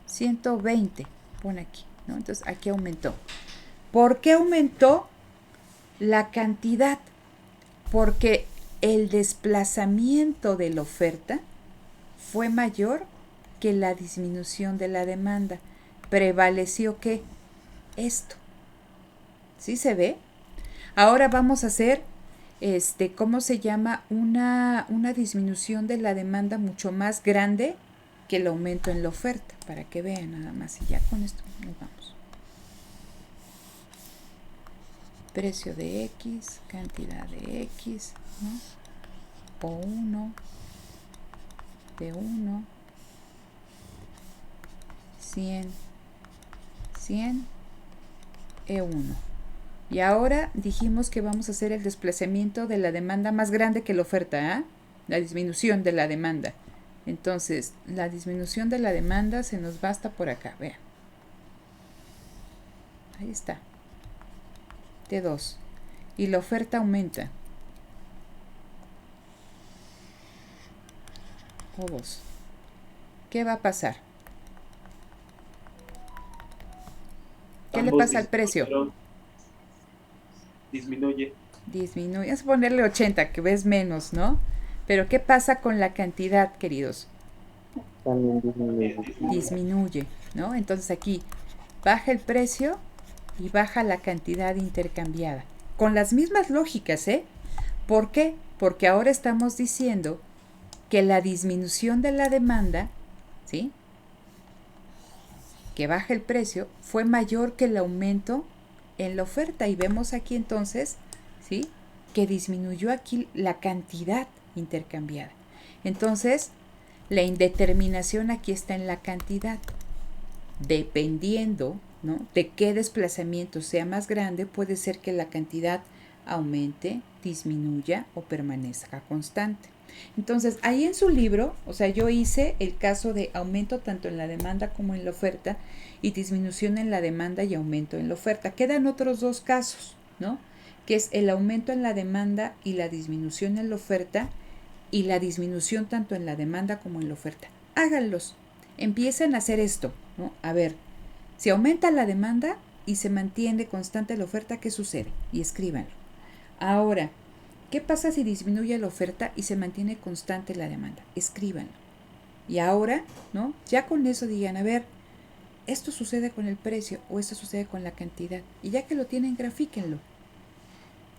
120, pone aquí, ¿no? Entonces aquí aumentó. ¿Por qué aumentó la cantidad? Porque el desplazamiento de la oferta fue mayor que la disminución de la demanda. Prevaleció ¿qué? Esto. ¿Sí se ve? Ahora vamos a hacer, ¿cómo se llama? Una disminución de la demanda mucho más grande que el aumento en la oferta, para que vean nada más. Y ya con esto nos vamos. Precio de X, cantidad de X, ¿no? O 1, de 1, 100, 100, E1. Y ahora dijimos que vamos a hacer el desplazamiento de la demanda más grande que la oferta, ¿eh? La disminución de la demanda. Entonces, la disminución de la demanda se nos va hasta por acá, vean. Ahí está. De 2. Y la oferta aumenta. O 2. ¿Qué va a pasar? ¿Qué le pasa al precio? Disminuye. Disminuye. Vamos a ponerle 80, que ves menos, ¿no? Pero ¿qué pasa con la cantidad, queridos? También disminuye. Disminuye, ¿no? Entonces aquí baja el precio y baja la cantidad intercambiada. Con las mismas lógicas, ¿eh? ¿Por qué? Porque ahora estamos diciendo que la disminución de la demanda, ¿sí? Que baja el precio, fue mayor que el aumento en la oferta. Y vemos aquí entonces, ¿sí? Que disminuyó aquí la cantidad intercambiada. Entonces, la indeterminación aquí está en la cantidad. Dependiendo, ¿no? De qué desplazamiento sea más grande, puede ser que la cantidad aumente, disminuya o permanezca constante. Entonces, ahí en su libro, o sea, yo hice el caso de aumento tanto en la demanda como en la oferta y disminución en la demanda y aumento en la oferta. Quedan otros dos casos, ¿no? Que es el aumento en la demanda y la disminución en la oferta y la disminución tanto en la demanda como en la oferta. Háganlos, empiecen a hacer esto, ¿no? A ver, si aumenta la demanda y se mantiene constante la oferta, ¿qué sucede? Y escríbanlo. Ahora, ¿qué pasa si disminuye la oferta y se mantiene constante la demanda? Escríbanlo. Y ahora, ¿no? Ya con eso digan, a ver, esto sucede con el precio o esto sucede con la cantidad. Y ya que lo tienen, grafíquenlo.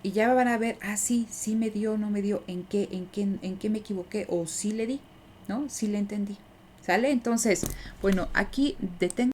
Y ya van a ver, sí me dio, no me dio, en qué me equivoqué o sí le di, ¿no? Sí le entendí. ¿Sale? Entonces, bueno, aquí detengo